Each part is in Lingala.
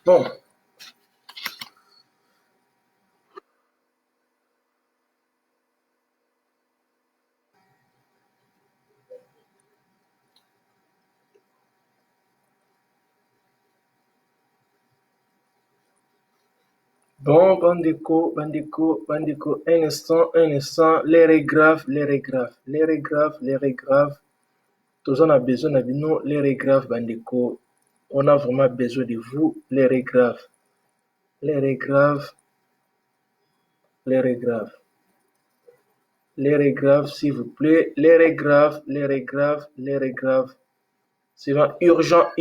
Bon. Bon, Bandeko, un instant, l'air est grave. Tous on a besoin de nous, l'air est grave, Bandeko. On a vraiment besoin de vous, l'air est grave. L'air est grave, s'il vous plaît. L'air est grave. C'est vraiment urgent.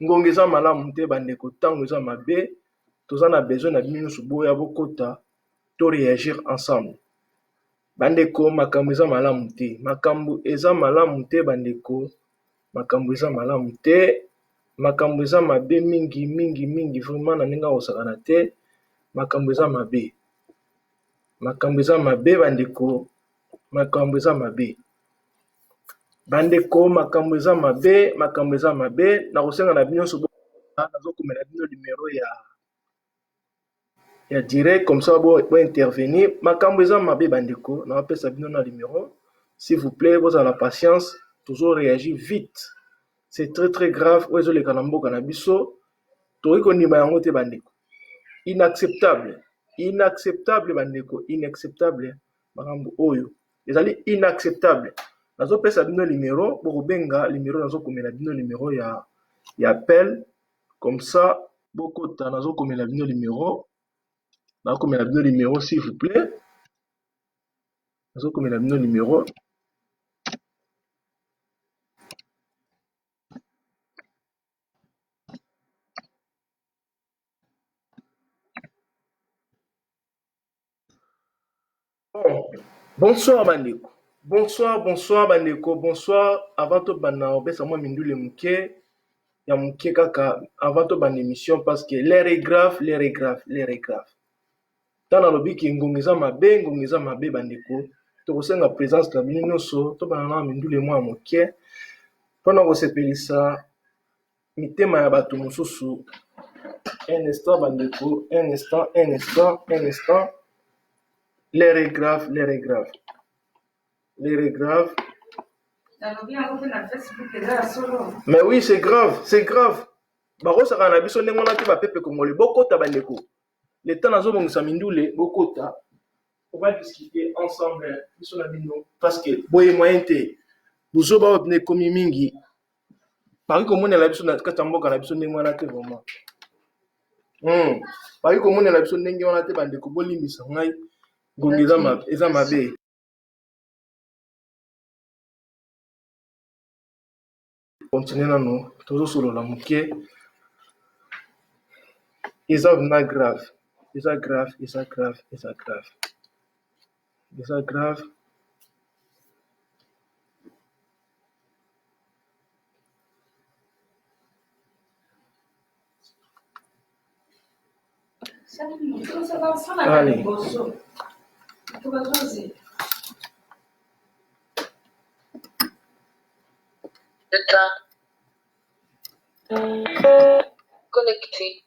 Ngongeza malamu te bandeko, tango eza mabe. Tous on a besoin de nous, suboya bokota, to réagir ensemble. Bandeko, makambo eza malamu te. Makambo eza bandeko. Makambo eza mabe mingi. Vraiment na ninga osakana te. Makambo eza mabe. Bandeko. Makambo eza mabe. Na kosenga na bino subo. Nazo komela bino numéro ya direct, comme ça bo intervenir. Makambo eza mabe bandeko. Na pesa bino na numéro. S'il vous plaît, vous avez la patience. Toujours réagir vite. C'est très grave. Ozo le kanambo kanabiso. Tori kondima yango te bandeko. Inacceptable bandeko. Makambo oyo. Ezali inacceptable. Nazo pesa bino numéro. Boko benga numéro nazo komela bino numéro ya appel. Comme ça, beaucoup de nazo komela bino numéro. Nazo komela bino numéro s'il vous plaît. Nazo komela bino numéro. Bonsoir bandeko. Bonsoir bandeko. Bonsoir. Avant to bana obesa moi mindule muke. Ya muke kaka avant to bana émission parce que l'air est grave. Tana lobi ki ngongeza mabe bandeko. To kosenga présence na bino nyonso to bana na mindule moi muke. Pona ko sepelisa mitema ya bato mosusu. Un instant bandeko, un instant. L'air est grave. Mais oui, c'est grave. Baro saka na biso ndenge wana te ba pepe congolais bokota bandeko. Le temps nazo bongisa mindule bokota. On va discuter ensemble biso na bino parce que boye moyen te. Buzo ba obne komi mingi. Pari komone la biso na kata mboka na biso ndenge wana te vraiment. Pari komone la biso ndenge wana te bandeko bolimbisa ngai. Ngongeza eza mabe. Continuez nano, tozo solo la muke. Eza vraiment grave. Allez. Connecté.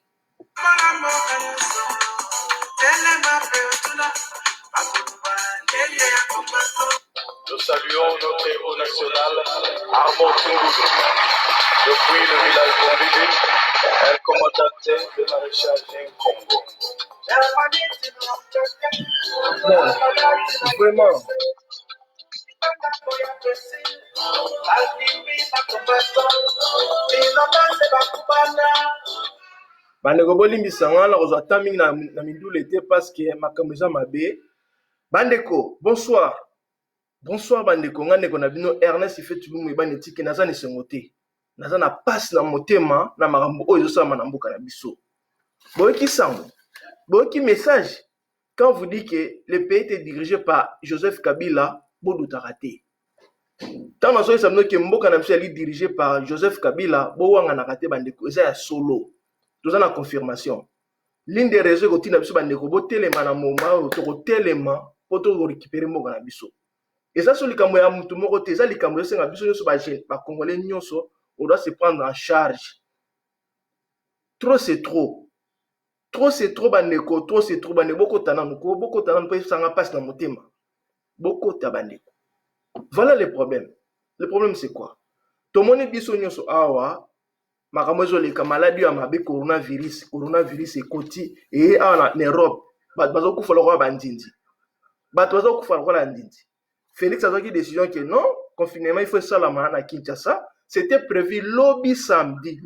Nous saluons notre héros national, Armand Tungoulou. Depuis le village d'Ombili, un commandateur de maréchal Congo. Vraiment. Bandeko bolimbisa ngala kozwa timing na mindule te parce que makambo eza mabe. Bandeko, bonsoir bandeko, ngandeko na bino Ernest Ifetulumu ebani tiki naza ni sengote. Naza na passe na motema na makambo oyo ezosama na mboka na biso. Boyoki sango. Boyoki message quand vous dit que le pays est dirigé par Joseph Kabila, bodutaka te. Tant nazo esamno ke mboka na biso ali dirigé par Joseph Kabila, bo wanga na kate bandeko eza ya solo. Toza na confirmation. L'une des raisons que tu n'as pas de telema na moma ou to telema poto récupérer mboka na biso. Et ça sur likambo ya mutu moko te za likambo senga biso nyonso ba congolais nyonso on doit se prendre en charge. Trop c'est trop. Trop c'est trop bandeko, trop c'est trop bandeko. Boko tanano peut s'en passe dans mon thème. Boko tabandeko. Voilà le problème. Le problème c'est quoi? Tout le monde biso nyoso awa makambo ezoleka maladie ya mabe coronavirus ekoti et en Europe bazo kufa lokola bandindi. Bazo kufa lokola ndindi. Félix a pris décision que non, confinement il faut salama na Kinshasa. C'était prévu lobby samedi.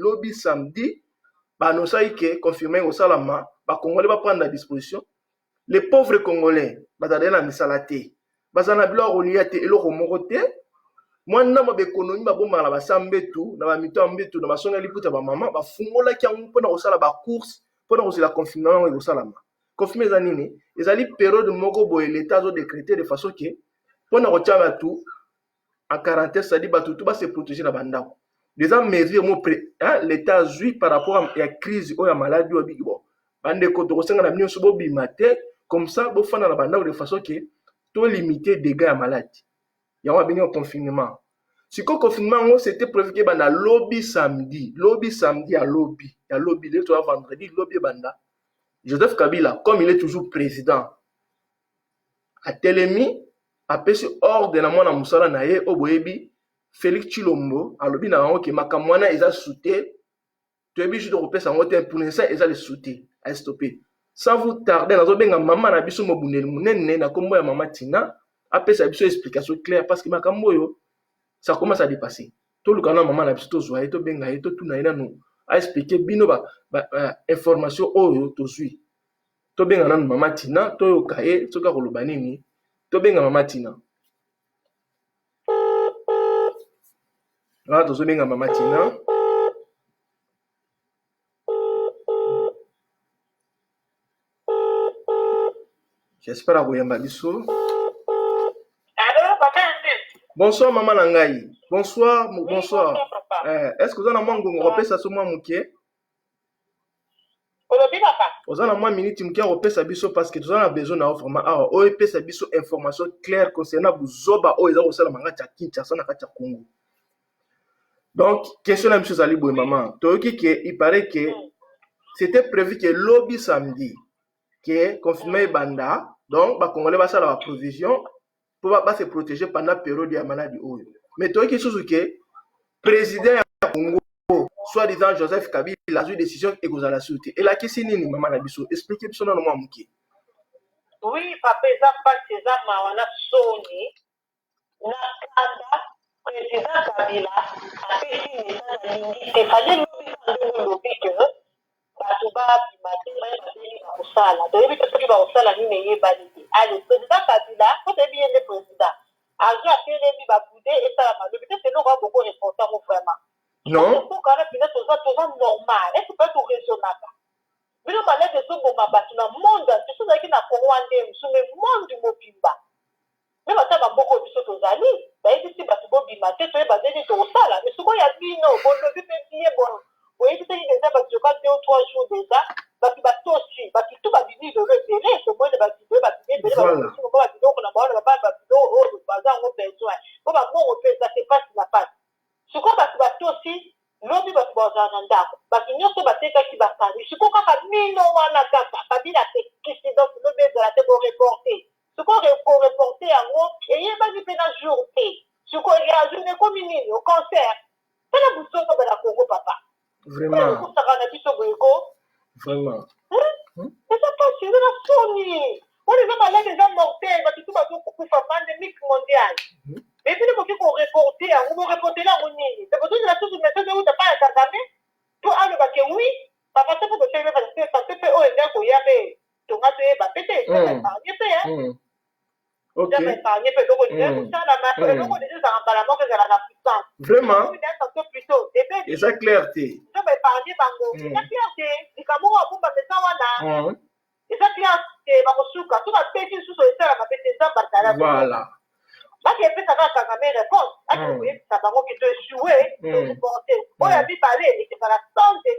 Nous savons que confirmé au Salama, les Congolais vont prendre la disposition. Les pauvres Congolais, ils vont la misalate. Ils vont biloko liate et loko morote. Moi na ma économie ba bomba la basambetu, na ba mitambetu, na basonga liputa ba maman, ba fungola ki yango pona osala ba course, pona osala confinement au Salama. Confinement za nini? Ezali période moko boye l'état zo décrété de façon que pona kotia tout en quarantaine, c'est-à-dire batu tout va se protéger na bandako. Des gens mesures l'état azui par rapport à la crise ou à la maladie ou bon bande ko to senga na mino so bo bimate comme ça bo fana na banda de façon que to limiter dégâts à maladie ya wa benyo confinement si ko confinement c'était prévu que banda lobby samedi à lobby le to vendredi lobby banda Joseph Kabila comme il est toujours président a telemi a pesi ordre na mwana musala na ye oboyebi Félix Chilombo alobi na ngo ke makamwana eza souté toyebi juste kopesa ngo te pour l'instant eza le souté a stopper sans vous tarder nazo benga maman na biso mobuneli munene na kombo ya mama Tina apesa biso explication claire parce que makambo yo ça commence à dépasser to lukana maman na biso to zwa to benga to tuna ina no a expliquer bino ba information oyo to zui to benga na mama Tina to yo kaye to ka koloba nini to benga mama Tina. Là, tu as bien Mama Tina. J'espère que vous avez bien. Bonsoir, Maman Langai. Bonsoir. Est-ce que vous avez un mango? On repère ça sur moi, Mouké. Vous avez un minute, Mouké, on repère ça biso parce que vous avez besoin d'un format. Alors, on repère ça biso information claire concernant vous zoba. Oh, ils ont aussi la manga Kinshasa na kati Congo. Donc, question à M. Zalibou et maman. Il paraît que c'était prévu que lobby samedi, que confirmé Banda, donc, les Congolais vont faire la provision pour se protéger pendant la période de la maladie. Mais toi, qui chose que le président du Congo, soi-disant Joseph Kabila, a eu une décision et vous allez la sauter. Et la question est, maman Nabiso, expliquez-moi dans le moment. Oui, papa, ça passe, c'est ça, on a sonné. Président Kabila a fait une état d'alingi. Il fallait nous dire que bato babimate bayebabeli bakosala toyebi te soki bakosala nini eyebani ale président Kabila oteyebi ye nde président azwi atelemi babude esalama lobi te seloko aboko reporter ngo vraiment okokana mpina toza normal ese mpe toraisonnaka bino malete ezoboma bato na monde biso ozalaki na kongo nde mosu me monde mobimba me bata bamboko biso tozali bayebi ti bato bobima te toyeba ndeni tokosala me sikoyo ya bino bolobi mpe biye bon oyebi te déjà bazoka 2 ou 3 jours déjà bato batosi bato tu babimi lelo ebele tomoni bavideo babiloko na baona bavideo oyo baza yango besoin po bamongo mpe eza te pasi na pasi sikoyo bato batosi lobi bato bazala na ndako bato nyonso batekaki bakandi sikoyo kaka mino wana kaka babila tekisi donc lobi ezala te koreporte sikoyo koreporte yango eyebaki mpe na jour te sikoyo ya journée ekomi nini au concert mpe na busoko bana kongo papa. Vraiment. Vraiment. C'est ça pas c'est la Sony. On est vraiment là déjà mortel, parce que tout va pour faire pandémique mondiale. Mais puis il faut qu'on reporter, on va reporter là on est. C'est pour ça que la chose message où t'as pas à Kagame. Pour aller parce que oui, papa ça peut faire parce que oh et bien qu'on y avait ton atelier bah pété, ça va pas OK. Jamais épargné peut donc on dit ça la main, donc on dit ça en parlant que c'est la puissance. Vraiment. Plutôt et ça clarté. Ça va épargner bango. Ça clarté. Du Cameroun a bomba mais ça wana. Et ça clarté bakosuka tout va péter sous le sol va péter ça batala. Voilà. Parce que ça va quand même réponse. Ah vous ça bango qui te jouer, te porter. On a vu parler et c'est pas la santé.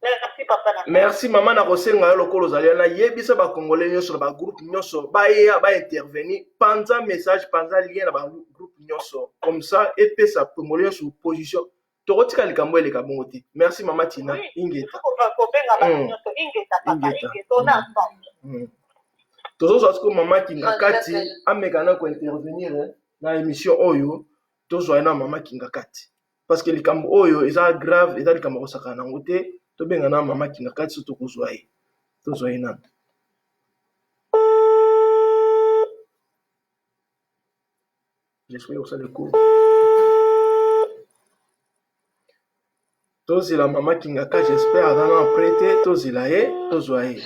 Merci papa. Merci maman na kosenga yo lokolo zali na yebisa ba congolais nyonso na ba groupe nyonso ba ya ba intervenir panza message panza lien na ba groupe nyonso comme ça epesa congolais sur position tokotika likambo eleka bongo te. Merci mama Tina ingeta tozo asko mama Kinga Kati amekana ko intervenir na émission oyo tozo na mama Kinga Kati parce que likambo oyo eza grave eza likambo kosaka nango te. Tobenga na mama Kinga Kati soto kozwa ye tozwa ye nani j'espère que ça le coup tozela mama Kinga Kati j'espère avant après te tozela ye tozwa ye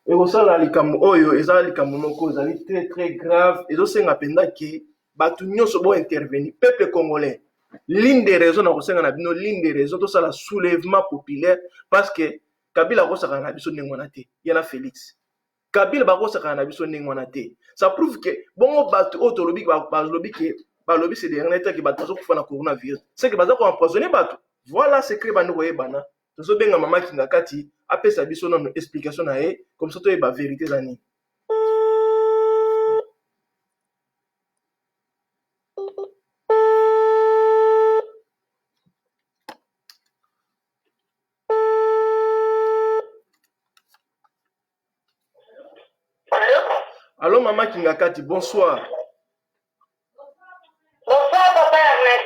ekosala likambo oyo eza likambo moko ezali très très grave ezosenga mpenza ke bato nyonso bo intervenir peuple congolais ligne de raison na kosenga na bino ligne de raison to sala soulèvement populaire parce que Kabila kosaka na biso ndenge wana te yana Félix Kabila bakosaka na biso ndenge wana te ça prouve que bongo bato oyo tolobi balobi c'est dernier temps que bato bazokufa na coronavirus c'est que baza ko empoisonner bato voilà secret bando koyebana tozobenga mama Kinga Kati apesa biso na explication na ye comme ça toyeba vérité za nini. Allô, maman Kinga Kati, bonsoir. Bonsoir, papa Ernest.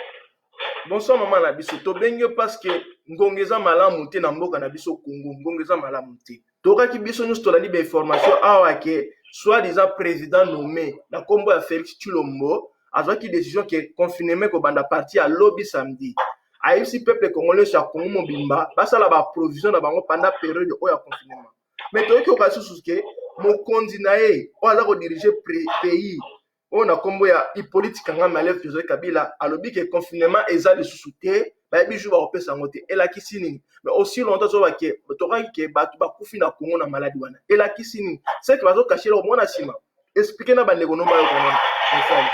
Bonsoir, maman Nabiso. Tobengi parce que ngongeza malamu te na mboka na biso Congo, ngongeza malamu te. Toka ki biso nous tolali ba information awa ke soit disant président nommé na kombo ya Félix Tshilombo, azwa ki décision que confinement ko banda parti à lobby samedi. Aïsi peuple congolais cha Congo mobimba, basala ba provision na bango pendant période oya confinement. Mais toki okasusu ke mokonzi na ye o aza ko diriger pays o na kombo ya Hippolyte Kangama Lev Joseph Kabila alobi ke confinement eza lisusu te ba biju ba opesa ngote elakisi nini mais aussi longtemps so ba ke toka ke batu bakufi na Congo na maladie wana elakisi nini c'est que bazo cacher au mona sima expliquer na bandeko no bayo kono message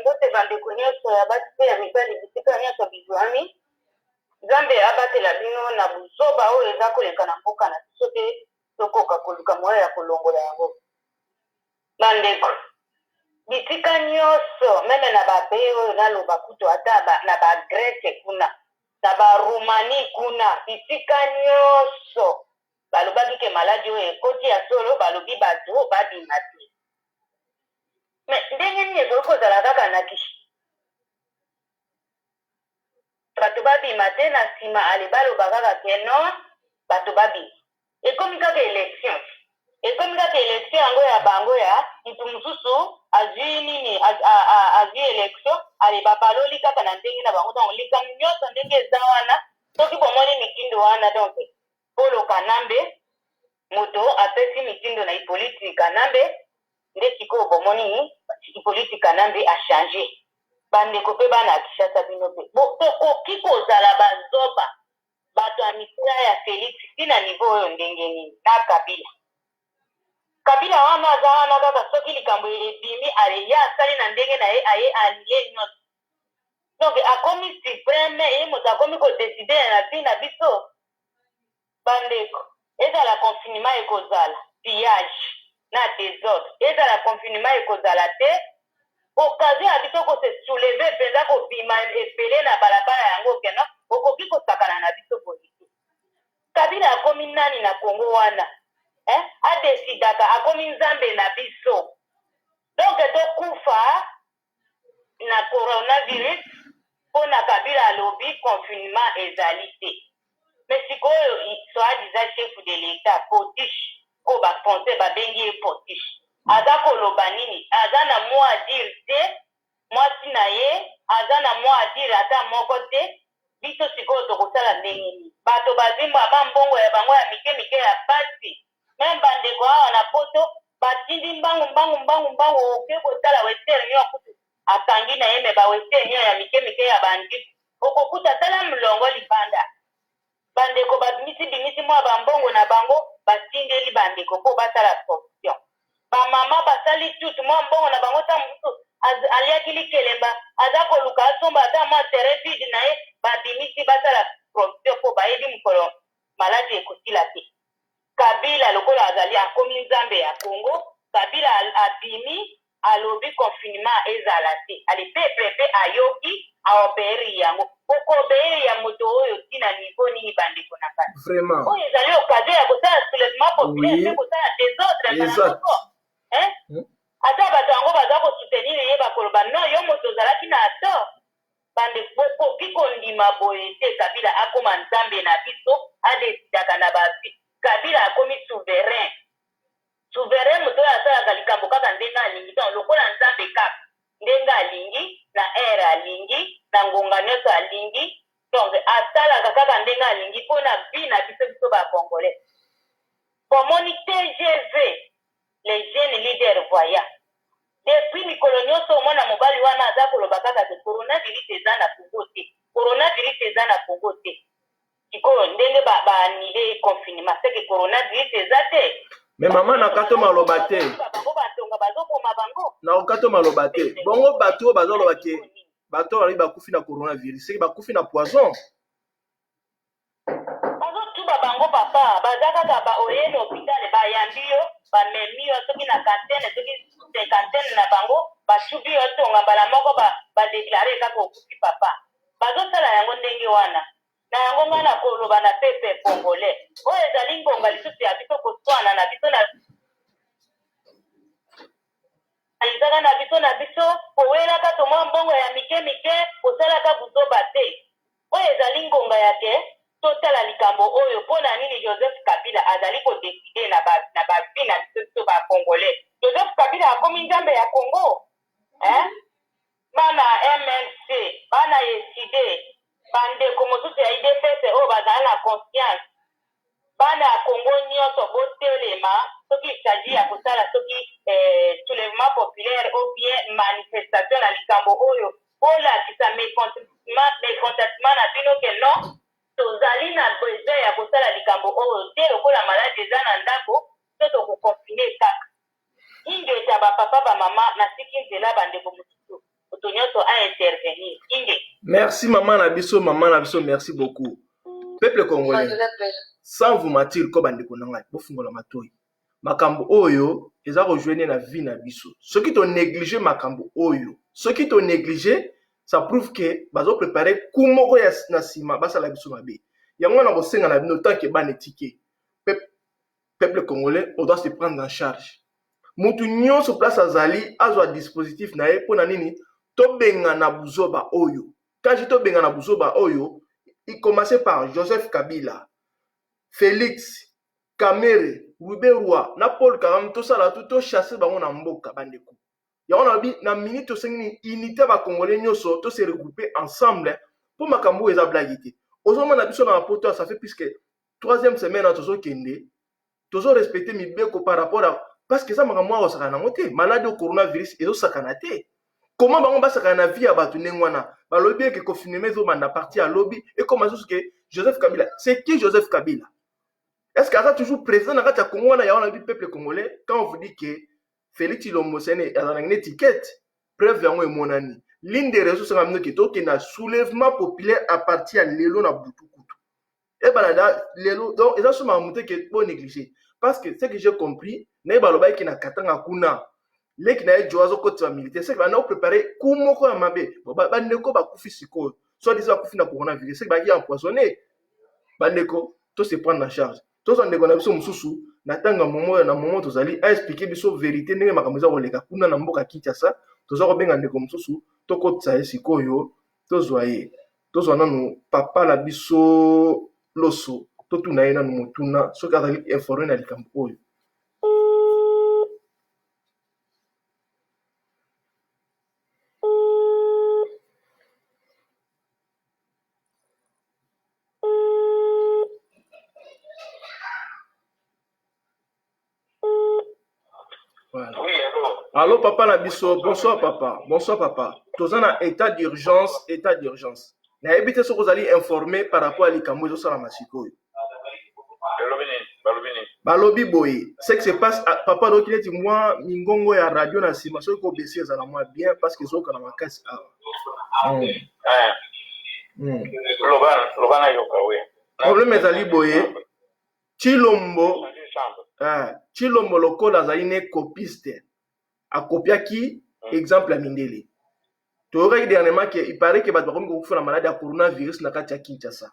mbote bandeko nyonso ya basi pe ya mibali bisika nyonso bizwami Nzambe abatela bino na buzoba oyo eza koleka na mboka na biso te tokoka koluka moya ya kolongola yango bandeko bisika nyonso meme na bapaye oyo naloba kutu ata na bagreke kuna na baromani kuna bisika nyonso balobaki ke maladi oyo ekoti ya solo balobi bato babima te me ndenge nini ezali kozala kaka na kishi bato babima te na nsima ale baloba kaka ke non bato babima ekomi kaka élection yango ya bango ya mutu mosusu azwi nini azwi élection ale babaloli kaka na ndenge na bango donc likambo nyonso ndenge eza wana soki bomoni mitindo wana donc Polo Kanambe moto apesi mitindo na Hippolyte Kanambe nde sikoyo bomoni Hippolyte Kanambe achange bandeko mpe bana Kinshasa bino mpe tokoki kozala bazoba bato ya misala ya Félix tina niveau oyo ndenge nini na Kabila wana aza wana kaka soki likambo ebimi ye asali na ndenge na ye aye alie nyonso donc akomi supreme ye moto akomi kodeside na vi na biso bandeko ezala confinement ekozala pillage na désordre ezala confinement ekozala te occasion ya biso kose souleve mpenza kobima ebele na balabala yango kena okoki kosakana na biso polisi Kabila akomi nani na Congo wana adesidaka akomi nzambe na biso donc tokufa na coronavirus mpona Kabila alobi confinement ezali te mais sikoyo soi-disant chef de l'état potiche oyo bafonse babengi ye potiche aza koloba nini aza na mot à dire te mwasi na ye aza na mot à dire ata moko te biso sikoyo tokosala ndenge nini bato bazimba bambongo ya bango ya mike ya pasi meme bandeko awa na poto batindi mbangu oke kotala wetere nyo akutu akangi na ye me bawetere nyo ya mike ya bandiku okokuta tala mulongo libanda bandeko bimisi mwa bambongo na bango batindeli bandeko mpo basala fonction bamama basali tutu mwa mbongo na bango ta mosusu aliaki likelemba aza koluka asomba ata mwa terrain vide na ye babimisi basala provision mpo bayebi mokolo maladi ekosila te. Kabila lokola azali akomi nzambe ya Congo, Kabila abimi alobi confinement ezala te. Ale peuple pe ayoki aobéir yango. Okobéir ya moto oyo tina niveau nini bandeko na kati. Vraiment. Oyo ezali occasion ya kosala soulèvement populaire pe kosala désordre na yango. Ata bato yango baza kosoutenir ye bakoloba non yo moto ozalaki na tort. Bandeko bokoki kondima boye te Kabila akoma nzambe na biso adesidaka na bavi. Kabila akomi souverain. Souverain moto oyo asalaka likambo kaka ndenge alingi donc lokola nzambe kaka ndenge alingi na ere alingi na ngonga nyonso alingi donc asalaka kaka ndenge alingi mpo na vi na biso bacongolais. Pomoni TGV les jeunes leaders voyants depuis mikolo nyonso omona mobali wana aza koloba kaka te coronavirus eza na Congo te, coronavirus eza na Congo te. Sikoyo ndenge baanile confinement seke coronavirus eza te. Mais maman na kato maloba te. Bango batonga bazokoma bango. Na kato maloba te. Bongo bato bazoloba ke bato bali bakufi na coronavirus, seke bakufi na poison. Bazotuba bango papa, bazaka ba oyeno hôpital bayambi yo, bamemi yo soki na quarantaine, soki 50 na bango, batubi yo tonga bala moko ba déclarer kaka okufi papa. Bazosala yango ndenge wana. Na yango ngana koloba na pepe congolais. Oyo ezali ngonga lisusu ya biso koswana na biso na alizaka na biso kowelaka tomwa mbongo ya mike kosalaka buzoba te. Oyo ezali ngonga yake totala likambo oyo mpona nini Joseph Kabila azali kodeside na bavi na biso ba congolais. Joseph Kabila akomi nzambe ya Congo. Bana MNC, bana eside bandeko mosusu ya IDPS oyo bazala na conscience. Bana ya Congo nyonso botelema soki isaji ya kosala soki soulèvement populaire ou bien manifestation na likambo oyo olakisa mécontentement na bino ke non tozali na besoin ya kosala likambo oyo te lokola maladi eza na ndako to tokokonfine kaka. Inge eta bapapa bamama nasiki nzela bandeko mosusu moto nyonso a intervenir. Inge. Merci maman na biso, merci beaucoup. Peuple congolais, sans vous mentir, ko bandeko na ngai, bofungola matoi. Makambo oyo, eza rejoindre na vie na biso. Ce qui t'ont négligé makambo oyo, ce qui t'ont négligé, ça prouve que bazo préparer kumoko ya na sima basa la biso mabe. Yango na bosenga na bino tant que ban étiqué. Peuple congolais, on doit se prendre en charge. Mutu nyonso place azali azwa dispositif na ye pona nini to benga na buzoba oyo. Quand je to benga na buzoba oyo, il commençait par Joseph Kabila, Félix Kamere, Ruberwa, na Paul Kagame, tout ça là, tout chassé bango na mboka bandeko. Ya on a bi na minute to sengini unité ba congolais nyoso to se regrouper ensemble pour makambo eza blagité. Ozoma na biso na poto ça fait plus que 3e semaine na tozo kende. Tozo respecter mibeko par rapport à parce que ça makambo wa sakana ngote, maladie au coronavirus ezo sakana te. Comment bango ba sakana vie ya batu nengwana? Ba lobby que confinement zo manda parti à lobby et comment ça que Joseph Kabila, c'est qui Joseph Kabila? Est-ce qu'il a toujours présent dans le Congo, il y a un peuple congolais, quand on vous dit que Félix Tshilombo Sene a une étiquette, preuve est mon ami. L'une des raisons c'est qu'il y a un soulèvement populaire à partir de l'élo na Boutoukoutou. Et bien là, l'élo, donc, ils ont souvent montré que c'est négligé. Parce que ce que j'ai compris, il y a un qui n'a katanga kuna, les qui n'a pas de militaire, c'est qu'ils ont préparé Koumoko à Mabé. Bandeko ba koufi siko, soit disant koufi na coronavirus, c'est qu'ils ont empoisonné. Bandeko, tout se prendre en charge. Tous en dégonne biso mususu natanga moment tozali a expliquer biso vérité ndenge makambo za koleka kuna na mboka Kinshasa toza ko benga ndeko mususu tokotsa esikoyo tozwaye tozwa nanu papa na biso loso totuna ye nanu motuna soki azali informé na likambo oyo. Voilà. Oui, allô papa Nabiso, bonsoir papa. Bonsoir papa. Tous en état d'urgence, état d'urgence. Na ebite so vous allez informer par rapport à l'ikambo zo sala masiko. Balobini. balobi boye ce qui se passe papa donc il dit moi mingongo ya radio na sima so ko baisser ça na moi bien parce que zoka na makasi lobana yoka we problème ezali boye Chilombo Chilombo lokola azali ne copiste akopiaki exemple ya mindele toyokaki dernièrement ke il paraît que bato bakomi kokufa na maladi ya coronavirus na kati ya Kinshasa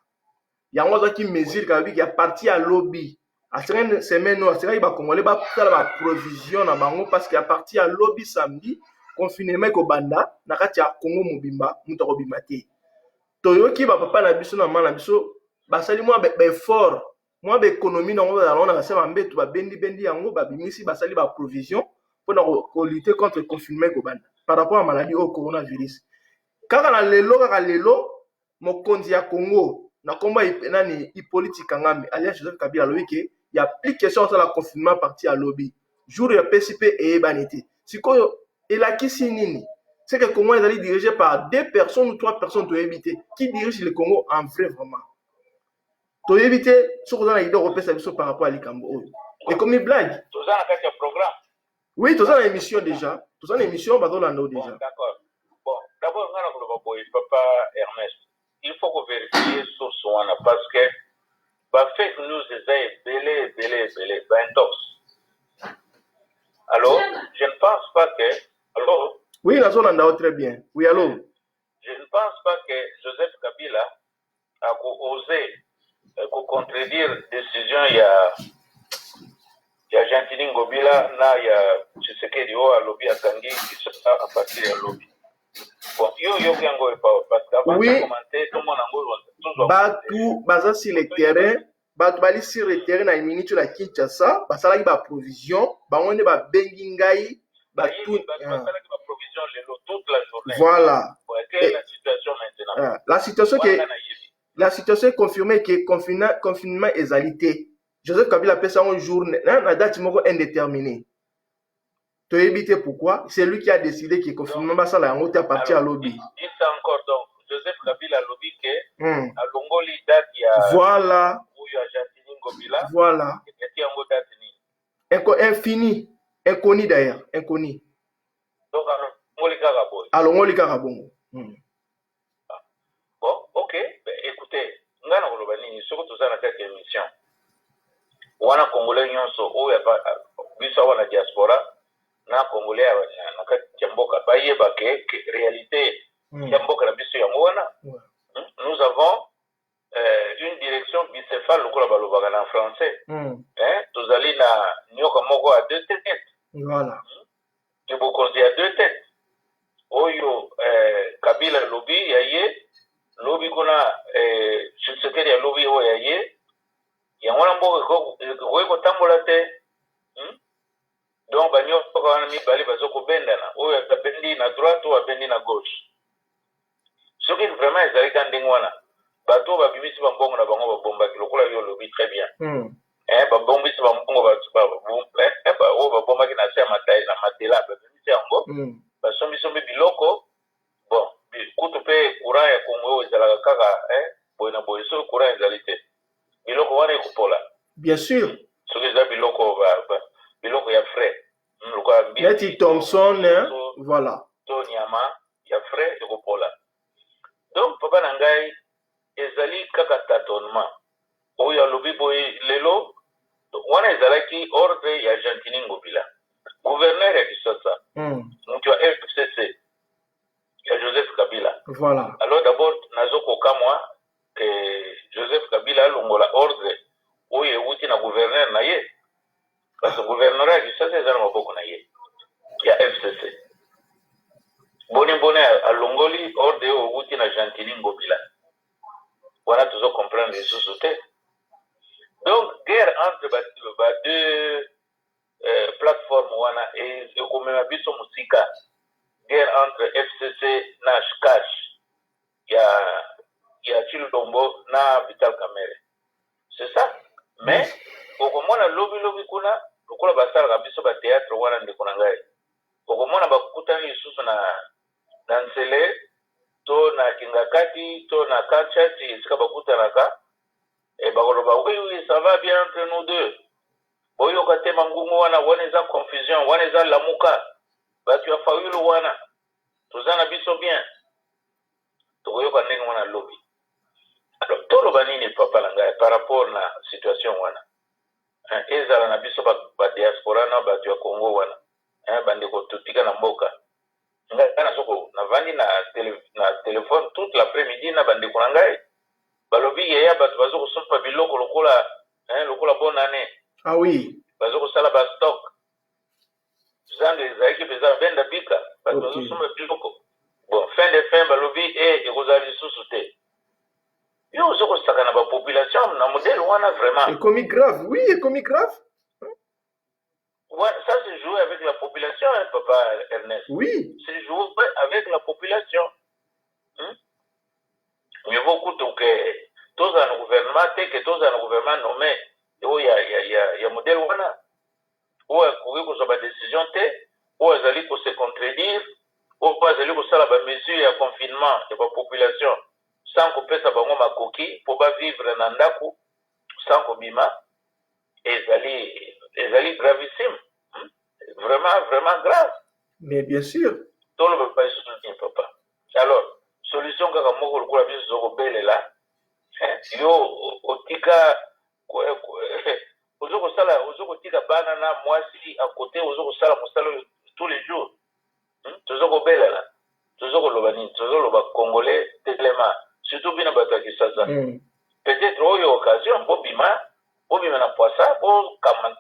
yango azwaki mesure kabiki ya parti ya lobby asenga semaine oyo asengaki bakongole basala baprovision na bango parce que ya parti ya lobby samedi confinement ekobanda na kati ya Congo mobimba moto akobima te toyoki bapapa na biso na mama na biso basali mwa baeffort mwa baéconomie nango bazala na basala bambeto babendi yango babimisi basali baprovision mpona kolite contre confinement ekobanda par rapport à maladie au coronavirus kaka lelo mokonzi ya Congo na komba nani Hippolyte Kangame alias Joseph Kabila alobi ke ya plus question sur la confinement parti à lobby jour ya PCP eyebani te sikoyo elakisi nini c'est que Congo est dirigé par 2 personnes ou 3 personnes qui dirigent le Congo en vrai vraiment to éviter ce qu'on a idée européenne par rapport à l'Ikambo et comme une blague tout ça avec un programme oui tout ça une émission déjà tout ça une émission bazolando déjà d'accord bon d'abord ngana ko boy papa Ernest il faut qu'on vérifie sur son parce que fake news est belé intox. Alors je ne pense pas que alors oui la zone andao très bien oui allô je ne pense pas que Joseph Kabila a osé contredire décision il y a Gentili Ngobila na ya Tshisekedi o a lobby akangi qui se à partir de lobby. Bon, yo yango parce qu'avant de commenter tout le monde en batu baza sur le terrain batu bali sur le terrain na minute la Kinshasa basalaki ba provision bango nde ba bengi ngai batu basalaki ba provision toute la journée. Voilà. Et la situation maintenant. La situation est confirmée que confinement ezalité. Joseph Kabila appelle ça un jour na date moko indéterminée. Tu as évité pourquoi? C'est lui qui a décidé que le confinement va s'en aller à partir à lobby. Il ça encore donc Joseph Kabila lobby que à Longoli date il y a voilà où il y a Gentili Ngobila voilà et yango date ni infini inconnu d'ailleurs inconnu donc alors Ngoli Karabongo bon OK écoutez ngana koloba nini soko tozana cette émission wana congolais nyonso oyo biso wana diaspora na congolais na kati ya mboka bayeba ke réalité ya mboka na biso yango wana nous avons une direction bicéphale lokola balobaka en français tozali na nyoka moko à 2 têtes voilà bokonzi à 2 têtes oyo Kabila lobby ya ye lobby kuna Tshisekedi ya lobby oyo ya ye yango na mboka kotambola te donc banyoka wana mibale bazokobendana oyo abendi na droite oyo abendi na gauche soki vraiment ezali ka ndenge wana bato babimisi bambongo na bango babombaki lokola yo lobi très bien babombisi bambongo oyo babombaki na se ya matela babimisi yango basombisombi biloko bon kutu mpe courant ya Congo oyo ezalaka kaka boye na boye soki courant ezali te biloko wana ekopola bien sûr soki eza biloko ya frais neti Thomson voilà to nyama ya frais ekopola donc papa na ngai ezali kaka tâtonnement oyo alobi boye lelo wana ezalaki ordre ya Gentili Ngobila gouverneur ya Kinshasa moto ya FCC ya Joseph Kabila voilà alors d'abord nazokokamwa que Joseph Kabila alongola ordre oyo ewuti na gouverneur na ye parce que gouverneur ya Kinshasa eza na maboko na ye ya FCC boni alongoli ordre oyo ewuti na Gentili Ngobila wana tozo comprendre lisusu te donc guerre entre ba deux plateforme wana ekomema biso mosika guerre entre FCC na Cash ya Chilombo na Vital Kamerhe c'est ça mais okomona lobi kuna lokola basalaka biso ba théâtre wana ndeko na ngai okomona bakutani lisusu na Nsele to na Kingakati to na Kanchati esika bakutanaka bakoloba oui ça va bien entre nous deux boyoka te mangungu wana wana eza confusion wana eza lamuka bato ya fayulu wana toza na biso bien tokoyoka ndenge wana lobi. Alors toloba nini papa na ngai par rapport na situation wana ezala na biso ba diaspora na bato ya Congo wana bandeko totika na mboka ngai nazoko navandi na téléphone toute l'après-midi na bandeko na ngai balobi yeya bato bazokosomba biloko lokola bonne année. Ah oui. Bazokosala ba stock zande ezalaki mpenza benda bika bato bazosomba biloko bon fin de fin balobi ekozala lisusu te. Yo ozokosaka na bapopulation na modèle wana vraiment ekomi grave. Oui, ekomi grave. Ouais, ça c'est jouer avec la population, hein, papa Ernest. Oui. C'est jouer avec la population. Mieux vaut que tous un gouvernement, que tous un gouvernement nommé, il y a modèle wana, où il y a des décisions, où il y a se contredire, où il y a des mesures de confinement de la population, sans couper sa bango makoki, pour pas vivre dans Ndaku, sans kobima, et ezali gravissime. Vraiment, vraiment grave. Mais bien sûr. Tout le monde peut soutenir, papa. Alors, solution kaka moko lokola biso zokobele là. Yo otika ozokotika bana na mwasi à côté ozokosala mosala tous les jours. Tozokobela là. Tozokoloba nini? Tozoloba congolais telema. Surtout bina bato ya Kinshasa. Peut-être oyo occasion bobima na poisa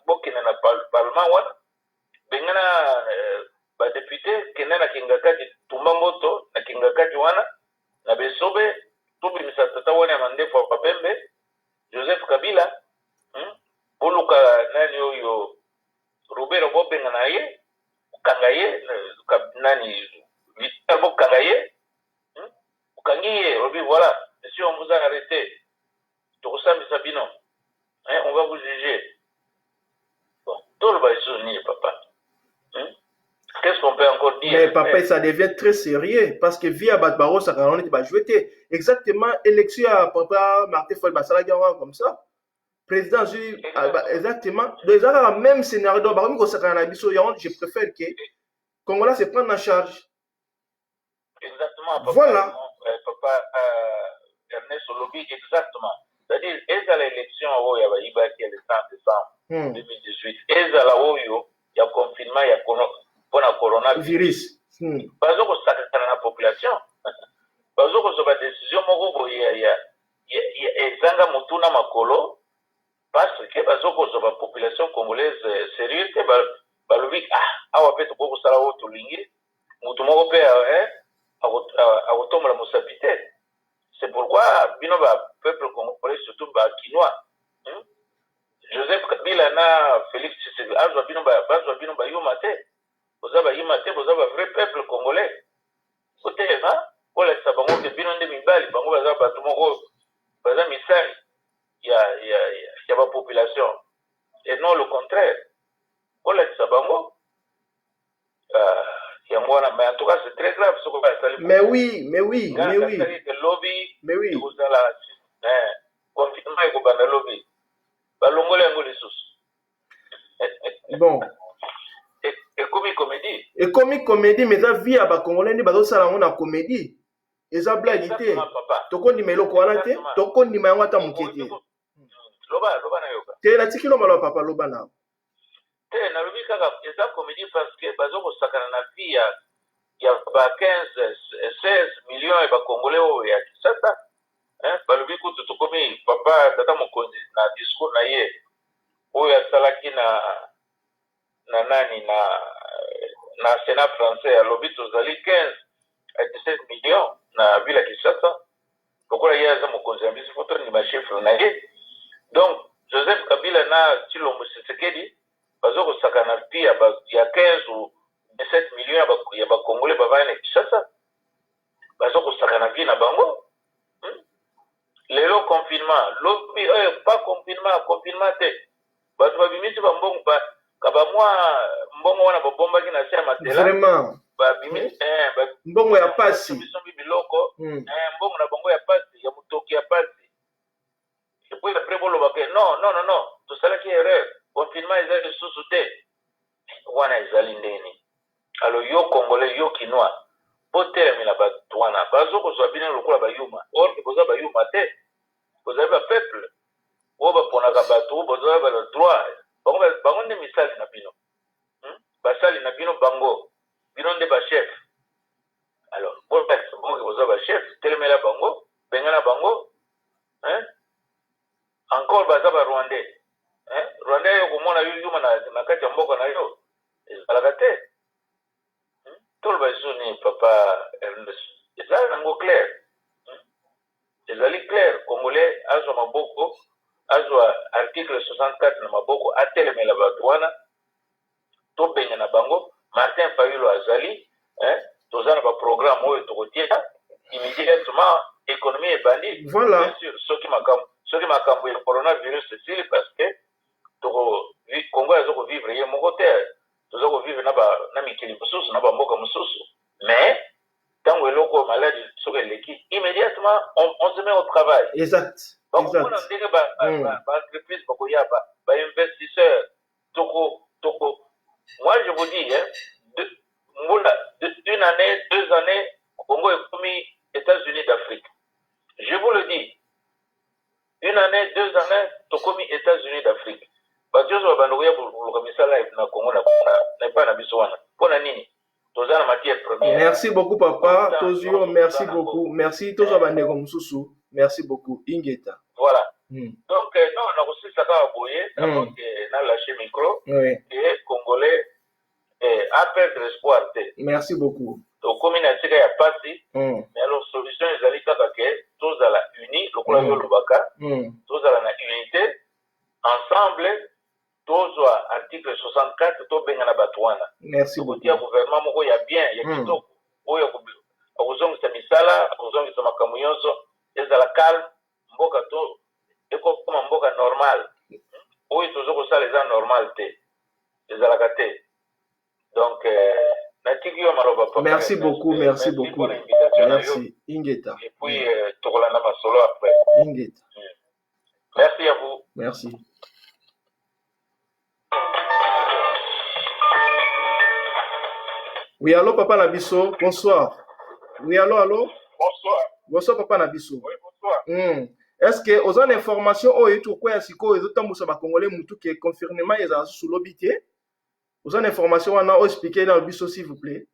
bokende na parlement wana bengana badepute kende na kingakati tumba moto na kingakati wana na besobe tubimisa tata wana ya mandefu wa Papembe Joseph Kabila boluka nani oyo Robert bobenga na ye ukanga ye nani Vital bokanga ye ukangiye Robi voilà monsieur on vous a arrêté tokosambisa bino. On va vous juger. Bon, tout le bail souvenir, papa. Qu'est-ce qu'on peut encore dire? Mais papa, ça devient très sérieux parce que via Batbaro, ça on va jouer. Exactement, élection à papa Martin Foy Bassala comme ça. Président, exactement. Donc, dans le même scénario, donc, je préfère que Congolais se prenne en charge. Exactement, papa. Voilà. Papa Ernest Olobi, exactement. C'est-à-dire, ezala élection oyo ya bayibaki le 30 décembre 2018. Ezala oyo ya confinement ya pona coronavirus. Bazokosakana na population. Bazokosoba décision moko boye ya ezanga mutuna makolo parce que bazokosoba population congolaise sérieux te balobi awa pe tokokosala oyo tolingi mutu moko pe akotombola mosapi te. C'est pourquoi bino ba peuple congolais surtout ba kinois Joseph Kabila na Félix Tshisekedi azwa bino ba yuma te boza ba yuma te boza ba vrai peuple congolais côté ola sabango ke bino nde mibali bango baza bato moko baza misali ya ba population et non le contraire ola sabango mais en tout cas c'est très grave ce qu'on va faire. Mais oui. Confinement et qu'on lobby. Bon. Et comédie. Et comédie, mais ça via ba congolais ni bazo sala ngona comédie. Eza blague te. Toko ni melo ko wana te. Toko ni mayanga ta mukete. Loba na yoka. Te la tikilo malo papa loba na. Te na lobi kaka eza comédie parce que bazoko sakana na vie ya ba 15 16 millions ba congolais oyo ya Kinshasa. Balobi kutu tokomi papa tata mokonzi na discours na ye oyo asalaki na nani na Sénat français alobi tozali 15 à 17 millions na ville ya Kinshasa lokola ye aza mokonzi ya biso foto ni chiffre na ye. Donc Joseph Kabila na Tshilombo Tshisekedi bazokosakana pia ya 15 ou 17 millions ya ba congolais bavani na Kinshasa bazokosakana vie na bango. Lelo confinement, lobi pas confinement te. Bato babimisi ba mbongo ba kaba mwa mbongo wana babomba kina sema matela. Vraiment. Babimisi mbongo ya pasi. Biloko, mbongo na bongo ya pasi, ya mutoki ya pasi. Et puis après bolo ba non, tout ça là qui est erreur. Confinement événement eza lisusu te wana ezali ndeni. Alors yo congolais yo kinois botelemela bato wana bazokozwa bino lokola bayuma or ke boza bayuma te bozali bapeuple oyo baponaka bato oyo bozali badroit bango nde misali na bino basali na bino bango bino nde bachef. Alors bonke boza bachef telemela bango bengana bango encore baza barwandais rwandais yo komona yo yuma na kati ya mboka na yo ezalaka te. Toloba zone papa Ernest ezali nango clair ezali clair congolais azwa maboko azwa article 64 na maboko atelemela bato wana tobenga na bango. Martin Fayulu azali toza na baprogramme oyo tokotia immédiatement économie ebandi. Voilà. Bien sûr soki makambo ya coronavirus esili parce que Congo aza kovivre ye moko te toza kovivre na mikili mosusu na bamboka mosusu mais ntango eloko maladi soki eleki immédiatement on se met au travail. Exact. bakomona ndenge baentreprise bakoya bainvestisseur toko moi je vous dis une année 2 années Congo est commis États-Unis d'Afrique. Je vous le dis, une année 2 années tokomi États-Unis d'Afrique. Bajozo babandoya pour misala na Congo na pas na bisoana. Pona nini? Tozana matière première. Merci beaucoup papa. Tozio, merci beaucoup. Merci tozo bandeko mususu. Merci beaucoup Ingeta. Voilà. Donc non on a reçu ça ka boye donc na lâché micro. Oui. Et congolais a perdre espoir. Merci beaucoup. Donc comme na tika ya pasi mais alors solution ezali kaka ke tozala uni lokola yo lobaka. Tozala na unité ensemble. Tozwa article 64 to benga na batwana. Merci beaucoup. Le gouvernement moko ya bien ya kitoko oyo akuzongisa misala akuzongisa makambo nyonso ezala calme mboka to eko koma mboka normal oyo tozo kosala eza normal te ezalaka te. Donc natiki yo maloba papa. Merci beaucoup, merci beaucoup. Merci Ingeta. Et puis tokolanda masolo après. Ingeta. Merci à vous. Merci. Oui, allô, papa Nabiso, bonsoir. Oui, allô, allô? Bonsoir. Bonsoir, papa Nabiso. Oui, bonsoir. Est-ce que vous avez une information ou est-ce que Congolais qui confirmément ils ont sous l'obité? Vous avez une information on a expliqué dans le biso s'il vous plaît.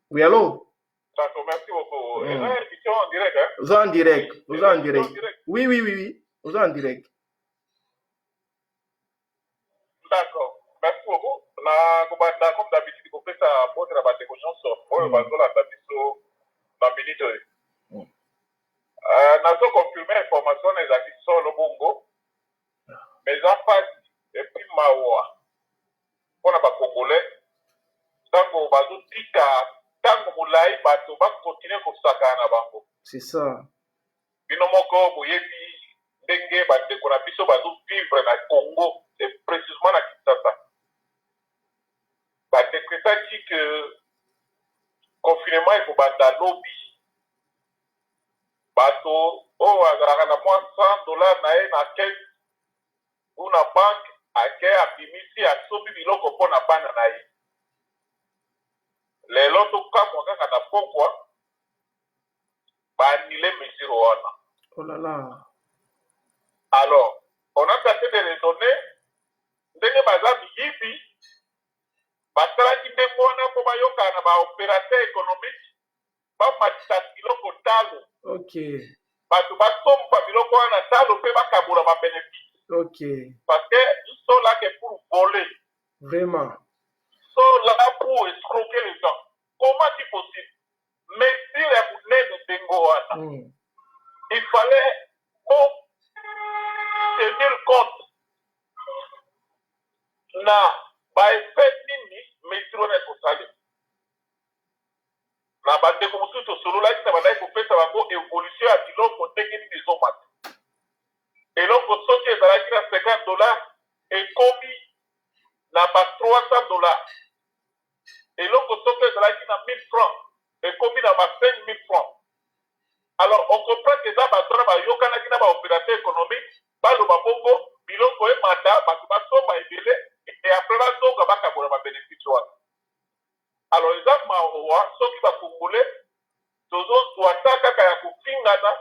Oui, allô? D'accord, merci beaucoup. Vous avez une émission en direct, hein? Vous êtes en direct. Vous êtes en direct. Oui, oui, oui, oui. Vous êtes en direct. D'accord. Merci beaucoup. Comme d'habitude, vous faites ça pour travailler avec les gens. Moi, je vais vous la minute. Nous avons confirmé l'information des actifs sur le Bongo. Mais en fait, et puis Mawa, on a pas Congolais. Tant qu'on va nous dire tant qu'on l'aille, on va continuer comme ça. C'est ça. Binomoko, vous avez dengue, qu'on a pu vivre dans le Congo, c'est précisément la Kinshasa. Le décréta dit que confinement il faut battre lobby. Bateau, oh, à la moins $100 na caisse ou na banque à quai à bimisi à sobi biloko pour na bana na yi. Les lots cas mon gars na pourquoi ba annulé mesure wana. Oh là là. Alors, on a tenté de raisonner ndenge bazabi yibi basalaki ndenge wana mpo bayoka na baopérateur économique bamatisa biloko talo. Ok. Bato basomba biloko wana talo mpe bakabula babénéfice. Ok. Parce que ils sont là que pour voler. Vraiment. Ils sont là pour escroquer les gens. Comment c'est possible? Mais si les mounets de Dengo wana, il fallait tenir compte na baeffet nini mesure na ekosali na bandeko mosusu tosololaki na bandaki kopesa bango évolution ya biloko ndenge nini ezomata eloko soki ezalaki na $50 ekomi na ba $300 eloko soki ezalaki na 1000 francs ekomi na ba 5000 francs. Alors on comprend que eza bato wana bayokanaki na baopérateur économique baloba bongo biloko emata bato basomba ebele et après bazonga bakabola babénéfice wana. Alors eza mawa soki bakongole tozozwa ta kaka ya kofingana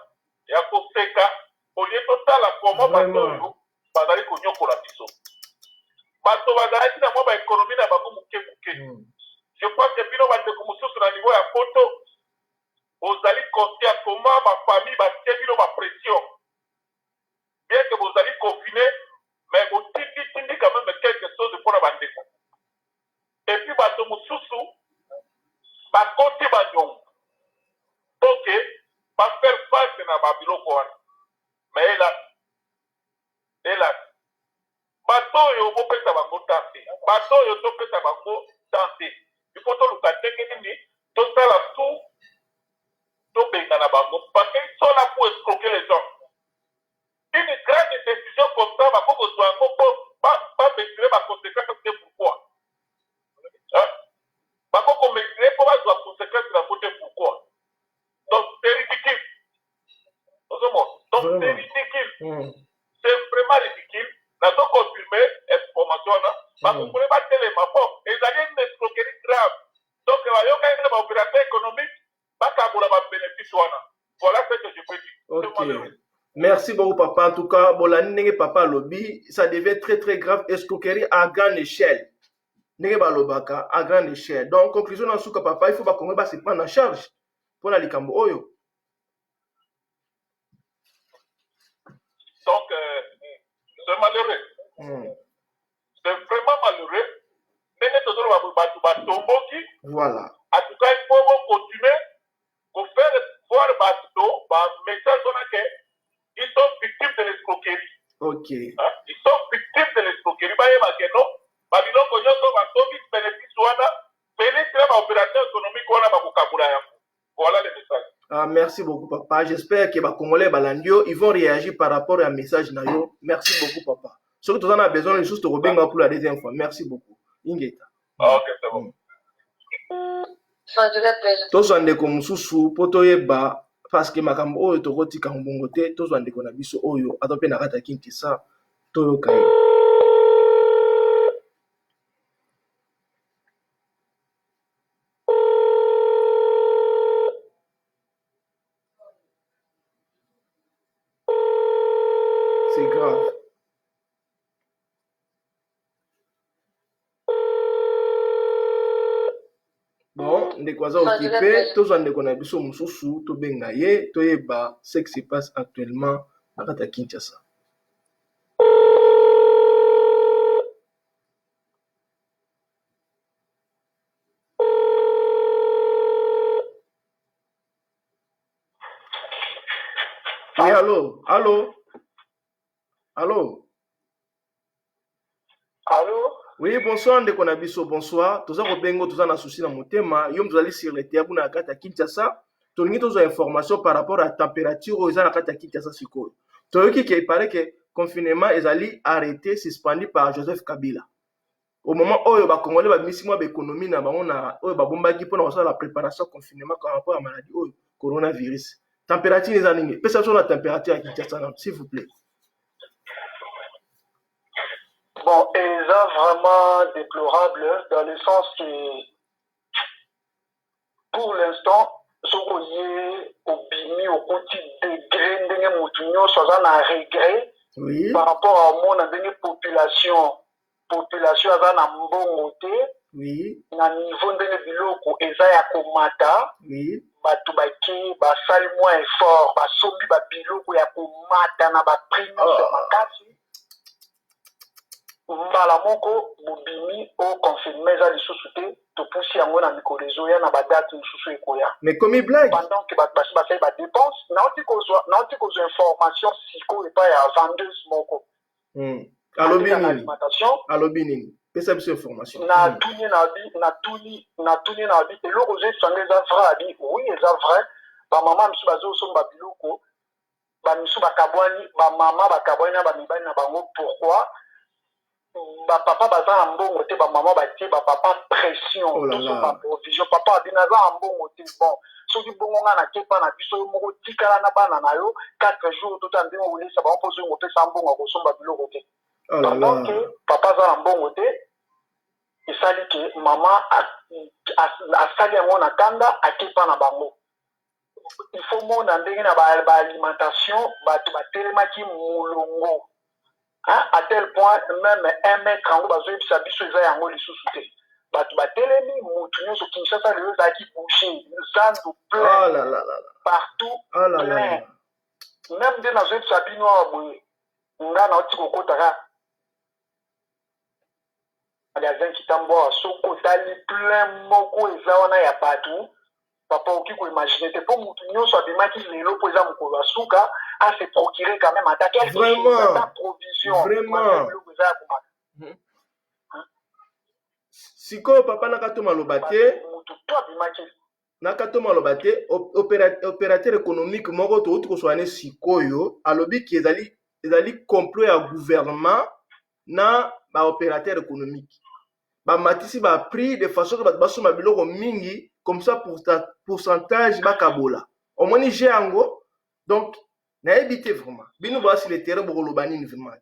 ya koseka olie totala komo bato oyo bazali konyokola biso. Bato bazalaki na mwa baékonomie na bango moke moke. Je crois que bino bandeko mosusu na niveau ya poto bozali conscient comment bafamille batie bino bapression. Bien que vous allez confiner, mais vous dites quand même quelque chose pour la bande. Et puis, bato mususu, bakote banyon. Ok, va faire face na babilo kwa. Mais hélas, bato yo mo pesa bango tante. Bato yo to pesa bango tante. Il faut to lukateke nini, to sala tout, to benga na bango. Parce qu'ils sont là pour escroquer les gens. Une grande décision comme ça, va pas mesurer ma conséquence, c'est pourquoi. Va pas mesurer pour la conséquence de la côté pourquoi. Donc c'est ridicule. Donc c'est ridicule. C'est vraiment ridicule. Nous avons confirmé l'information. Vous ne pouvez pas tellement fort. Et il y a une escroquerie grave. Donc il y a une opération économique. Bénéfice. Voilà ce que je peux dire. Ok. Merci beaucoup, papa. En tout cas, bolani papa lobby, ça devient très très grave. Escroquerie à grande échelle. Nenge balobaka à grande échelle. Donc, conclusion dans ce cas, papa, il faut pas qu'on va se prendre en charge pour la likambo oyo. Donc, c'est malheureux. C'est vraiment malheureux. Voilà. En tout cas, il faut continuer pour faire voir le message ils sont victimes de l'escroquerie. Ok. Ils sont victimes de l'escroquerie. Voilà le message. Merci beaucoup, papa. J'espère que les Congolais balandio, ils vont réagir par rapport à un message. Merci beaucoup, papa. Ce que tu en as besoin, c'est juste de revenir pour la deuxième fois. Merci beaucoup. Ingeta. Ok, c'est bon. Tous en déco mususu potoyeba parce que makambo oyo tokotika mbongo te tous en déco na biso oyo atope na kata Kinshasa toyo kai. C'est grave. Bon, ndeko aza occupé, tous en ndeko na biso mususu to benga ye, toyeba ce qui se passe actuellement na kata Kinshasa. Oui, allô? Allô? Allô? Allô? Oui, bonsoir, ndeko na biso, bonsoir. Toza ko bengo, toza na souci na motema. Yom tozali sur le terrain na kata Kinshasa. Tolingi tozo information par rapport à la température aux na kata Kinshasa sikoyo. Toyoki que il paraît que confinement ezali arrêté, suspendu par Joseph Kabila. Au moment où ba Congolais ba misi mo ba économie na bango na oyo ba bombaki pour na la préparation confinement par rapport à maladie oyo coronavirus. Température ezali pesa sur la température à Kinshasa, s'il vous plaît. Bon, et ça vraiment déplorable dans le sens que pour l'instant, ce qu'on y au bimi au petit degré de moutonio, ça a regret par rapport à mon population à na mbongote, na niveau de biloko eza ya komata, batu baki basali moins effort, basobi ba biloko ya komata na ba prime makasi. Mbala moko bobimi o confirmer za lisusu te to poussi yango na mikolezo ya na badate lisusu ekoya. Mais comme il blague pendant que basi basali ba dépense naoti kozwa information siko epa ya vendeuse moko alobi nini pesa biso information na tuni na bi eloko ozoyebisa ngo eza vrai abi oui eza vrai bamama misu bazosomba biloko bamisu bakabwani bamama bakabwani na bamibali na bango pourquoi papa baza na mbongo te ba maman batie ba papa pression to so ba provision papa abina za mbongo te bon soki bongo nga na kepa na biso yo moko tikala na bana na yo 4 jours tota ndenge olisa bango mposo ngopesa mbongo akosomba biloko te pendant que papa aza na mbongo te esali ke mama asali yango na kanda akepa na bango il faut mona ndenge na baalimentation bato batelemaki molongo à tel point même 1 mètre yango bazoyebisa biso eza yango lisusu te bato batelemi motu nyonso kinshasa lelo ezalaki bouché zandu plein partout plein même nde nazoyebisa bino awa boye nga nauti kokotaka magasin kitambo awa soki otali plein moko eza wana ya bato papa oki koimagine te mpo motu nyonso abimaki lelo mpo eza mokolo ya suka ase procurer quand même ata quelque chose ata provision biloko eza ya komaka sikoyo papa nakatoma aloba te motu to abimaki nakatoma aloba te opérateur économique moko touti kosoane sikoyo alobi ki ezali complot ya gouvernement na baopérateur économique bamatisi baprix de façon que bato basomba biloko mingi comme ça pourcentage bakabola omoni je yango donc nayebi te vraiment bino basi le terrain bokoloba nini vraiment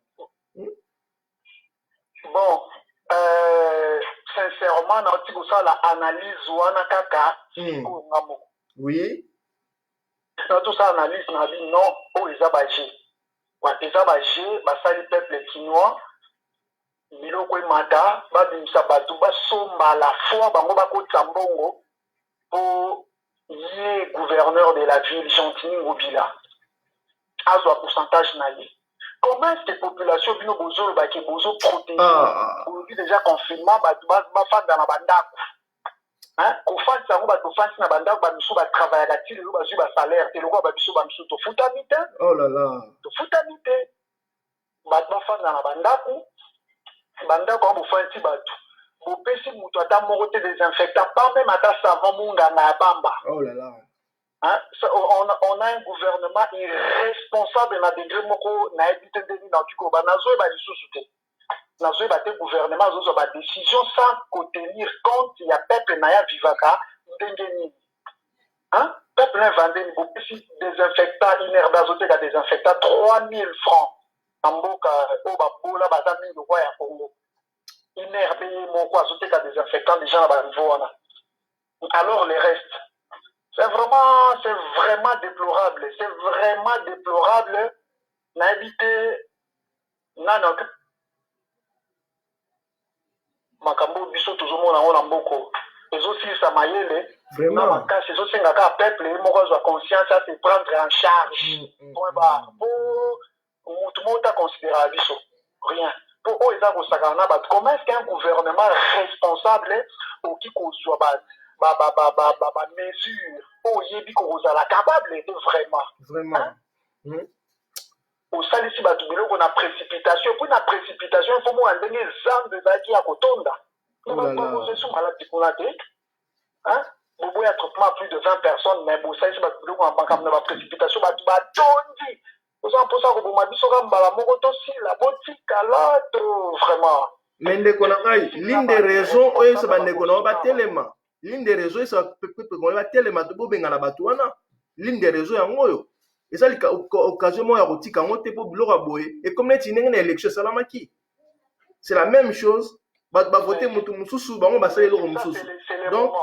bon sincèrement nauti kosala analyse wana kaka sikoyo nga moko oui nauti kosala analyse na bino oyo eza baje eza baje basali peuple chinois biloko emata babimisa bato basomba la fois bango bakotisa mbongo mpo ye gouverneur de la ville Gentini Ngobila azwa pourcentage na ye comment est-ce que population bino bozolobaki bozoprotéger olobi déjà confinement bato bafanda na bandako kofandisa yango bato ofandisi na bandako bamisu batravaillaka ti lelo bazwi basalaire te lokola babiso bamisu tofutami te tofutami te bato bafanda na bandako yango bofandisi bato bopesi moto ata moko te désinfectant pas même ata savon monganga ya bamba on a un gouvernement irresponsable na degré moko nayebi te ndeni nauti koba nazoyeba lisusu te nazoyeba te gouvernement azozwa badécision sans kotenir compte ya peuple na ya vivaka ndenge nini peuple na evandeni bopesi désinfectant inerbe azoteka désinfectant 3000 francs na mboka oyo babola baza mingi lokwa ya Congo inerbe ye moko azoteka désinfectant déjà na baniveau wana alors le reste c'est vraiment déplorable nayebi te nana makambo biso tozomona yango na mboko ezosilisa mayele na makasi ezosengaka peuple ye moko azwa conscience ase prendre en charge point barre mpo motu moko ta considérera biso rien mpo oyo eza kosakana na bato comment est-ce qu'un gouvernement responsable oki kozwa bamesure oyo oyebi kokozala capable te vraiment osalisi bato biloko na précipitation mpo na précipitation ifo mona ndenge zambe ezalaki ya kotonda ozosu maladi kuna te boboya attroupement plus de 20 personnes mais bosalisi bato biloko na makambo na baprécipitation bato batondi oza mposa koboma biso ka mbala moko tosila botikala to vraiment mais ndeko na ngai ligne de raison oyo esa bandeko na yo batelema ligne de raison esa pepe ngo batelema to bobengana bato wana ligne de raison yango oyo ezali occasion moko ya kotika yango te mpo biloko ya boye ekomi neti ndenge na élection esalamaki c'est la même chose bato bavote motu mosusu bango basali eloko mosusu donc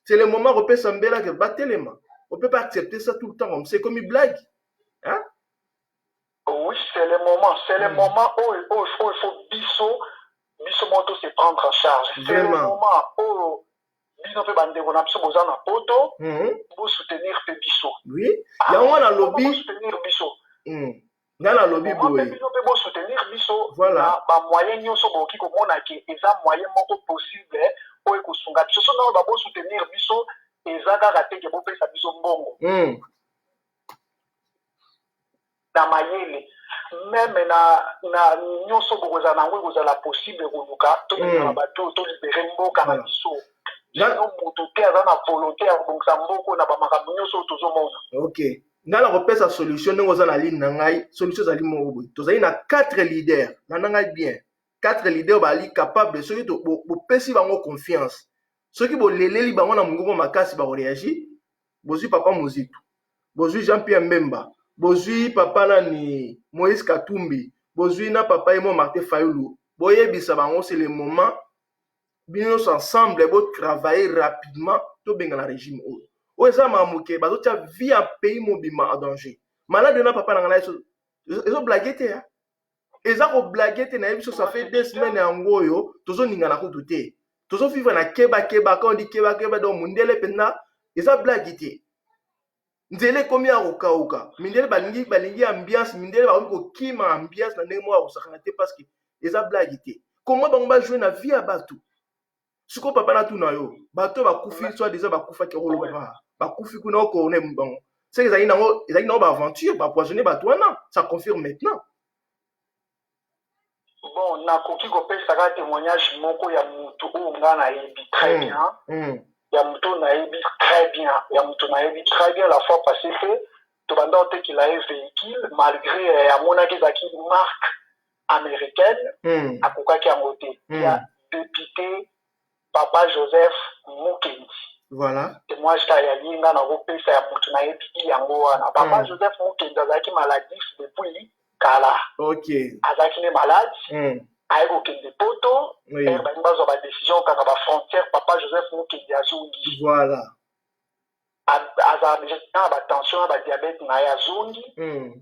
c'est le moment kopesa mbela ke batelema on peut pas accepter ça tout le temps comme c'est comme une blague oui c'est le moment où il faut biso moto se prendre en charge c'est le moment où bino mpe bandeko na biso boza na poto bosoutenir mpe biso oui yango na lobi bosoutenir biso nga na lobi boye bino mpe bosoutenir biso voilà na bamoyen nyonso bokoki komona ke eza moyen moko possible oyo ekosunga biso so nano babosoutenir biso eza kaka teke bopesa biso mbongo na mayele meme na nyonso bokozala nango ekozala possible koluka tolingana bato tolibere mboka na biso sino moto te aza na volonté ya kobongisa mboko na bamakambo nyonso oyo tozomona ok nga na kopesa solution ndenge oza na ligne na ngai solution ezali moko boye tozali na 4 leaders nana ngai bien 4 leaders bali capable soki bopesi bango confiance soki boleleli bango na mongongo makasi bakoreagir bozwi papa Mozitu, bozwi Jean-Pierre Mbemba, bozwi papa nani Moïse Katumbi, bozwi na papa Emo Martin Fayulu. Boyebisa bango, c'est le moment binos ensemble bo travailler rapidement to benga na régime o. O eza mamuke bazo tia vie en pays mobima en danger. Malade na papa na ngana eso blaguete ya. Eza ko blaguete na biso ça fait 2 semaines yango yo tozo ninga na kutu te. Tozo vivre na keba quand on dit keba donc mundele pena eza blaguete. Nzele komi ya kokauka. Mindele balingi ambiance, mindele ba ko kima ambiance na ndenge mo ya kosakana te parce que eza blaguete. Comment bango ba jouer na vie à batou? Suko papa na tuna yo bato bakufi soit déjà bakufa ki rolo papa bakufi kuna ko ne mbongo c'est que ezali na ba aventure ba poisonner bato wana ça confirme maintenant. Bon nakoki kopesa ka témoignage moko ya mutu o ngana yebi très bien ya mutu na yebi très bien ya mutu na yebi très bien la fois passée que to banda te qu'il a un véhicule malgré amona ki zaki marque américaine akokaki amoté ya député Papa Joseph Mukendi. Voilà. Et moi, je t'ai dit, na repesa ya mutu na yebi yango wana. Papa Joseph Mukendi azaki maladif depuis kala. OK. Azaki ne malade. Aiko kende poto. Et ba bazo ba décision kaka ba frontière Papa Joseph Mukendi azungi. Voilà. Aza déjà ba tension ba diabète na ya zungi.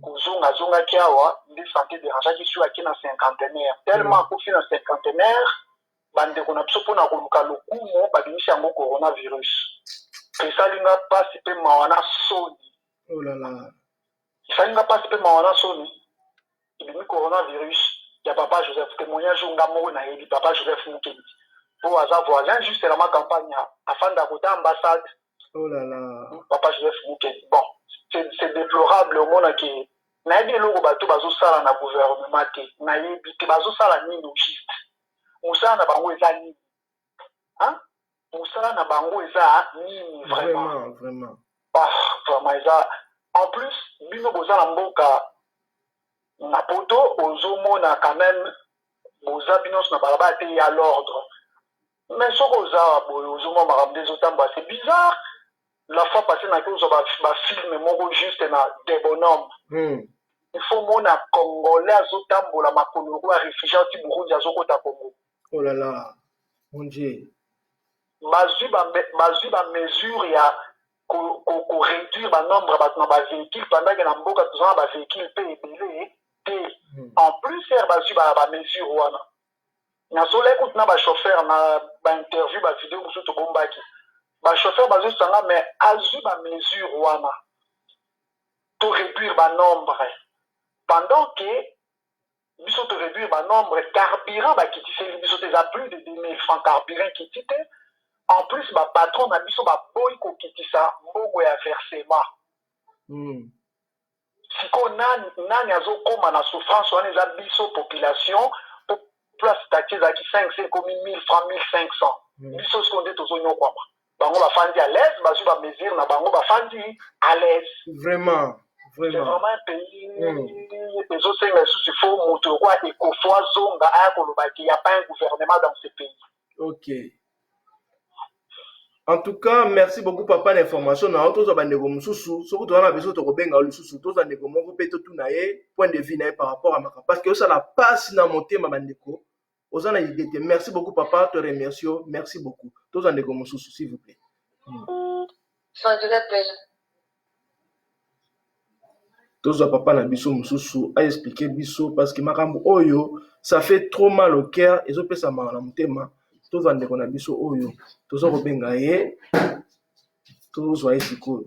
Kuzunga kiawa, ndi santé dérangeant qui sur aki na cinquantenaire. Tellement ko fi na cinquantenaire. Bande qu'on a besoin na koluka lokumo babimisi yango coronavirus. Esalinga pasi pe mawana soni. Oh là là. Esalinga pasi pe mawana soni. Ibimi coronavirus. Ya papa Joseph témoignage nga moko na yebi papa Joseph Mukendi. Pour hasard voisin juste la ma campagne afin d'agota ambassade. Oh là là. Papa Joseph Mukendi. Bon, c'est déplorable au monde qui na yebi loko bato bazo sala na gouvernement te. Na yebi te bazo sala nini juste. Musala na bango eza nini? Hein? Musala na bango eza nini vraiment? Vraiment. Ah, vraiment eza. En plus, bino boza na mboka na poto ozomona quand même boza bino na balaba te ya l'ordre. Mais ce boza ozomona makambo des otamba, c'est bizarre. La fois passée na ko ba film moko juste na des bonhommes. Il faut mona congolais azotambola makolo ko réfugié ti Burundi azokota Congo. Oh là là, mon Dieu. Bazui ba mesure ya ko réduire ba nombre ba véhicules pendant que na mboka tozana ba véhicules pe ebele te. En plus faire bazui ba mesure wana. Na solo écoute na ba chauffeur na ba interview ba vidéo musu to bombaki. Ba chauffeur bazui sanga mais azui ba mesure wana. To réduire ba nombre. Pendant que biso te réduire ba nombre carburant ba kiti c'est biso te za plus de 2000 francs carburant kiti te en plus ba patron na biso ba boy ko kiti sa mbongo ya versement siko nani azo koma na souffrance wana za biso population place taxes za ki 5 comme 1000 francs 1500 biso ce qu'on dit tozo nyokwa bango ba fandi à l'aise ba su ba mesure na bango ba fandi à l'aise vraiment. C'est vraiment un pays, les autres, il faut montrer quoi, et qu'au fois, il n'y a pas un gouvernement dans ce pays. Ok. En tout cas, merci beaucoup, papa, l'information. Nous avons tous abandonné comme sous-sous. Ce que nous avons besoin de rebenga le sous-sous. Tous abandonné comme on peut tout naïe, point de vue naïe par rapport à ma parce que ça la passe dans mon thème, ma bandeko. Aux en idée. Merci beaucoup, papa. Te remercie. Merci beaucoup. Tous abandonné comme sous-sous, s'il vous plaît. Ça te rappelle. Tous papa na biso mususu a expliqué biso parce que makambo oyo ça fait trop mal au cœur et zo pesa na mutema tous vande kona biso oyo tous ko benga ye tous wa isiko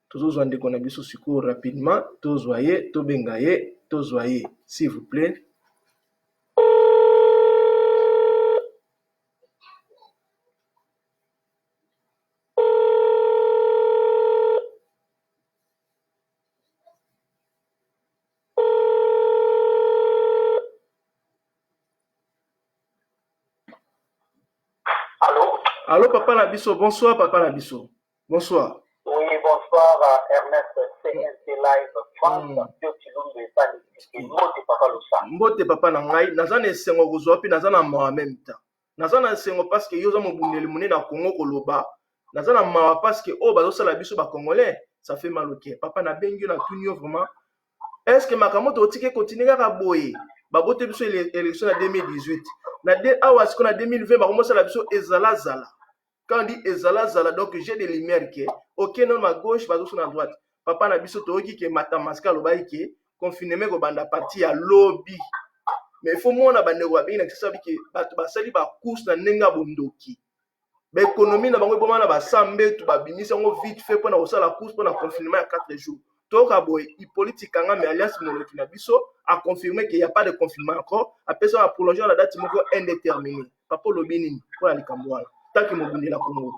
tous vande kona biso siko rapidement tous wa ye to benga ye tous wa ye s'il vous plaît. Allô, papa Nabiso, bonsoir, papa Nabiso. Bonsoir. Oui, bonsoir, Ernest, CNT Live, France, Mbote papa na ngai, nazana esengo kozwa puis nazana en même temps. naza na sengo parce que yo za mobundeli mone na Congo koloba naza na mawa parce que oh bazosala biso ba congolais ça fait mal au cœur papa na bengi na tunio vraiment est-ce que makamoto otike continuer kaka boye babote biso élection na 2018 na awa siko na 2020 bakomosala biso ezala zala quand on dit ezala zala donc j'ai des lumières que ok non ma gauche bazoso na droite papa na biso toyoki ke matamaska alobaki ke confinement kobanda parti ya lobby mais il faut mona bandeko babengi na kisa biki bato basali bacourse na ndenge ya bondoki baéconomie na bango ebomana basambetu babimisi yango vite fait mpona kosala course mpona confinement ya 4 jours toyoka boye Hippolyte Kangame alliance monoki na biso a confirmé qu'il n'y a pas de confinement encore apesa ba prolonger la date moko indéterminée papa olobi nini mpona likambo wana taki mobundela Congo.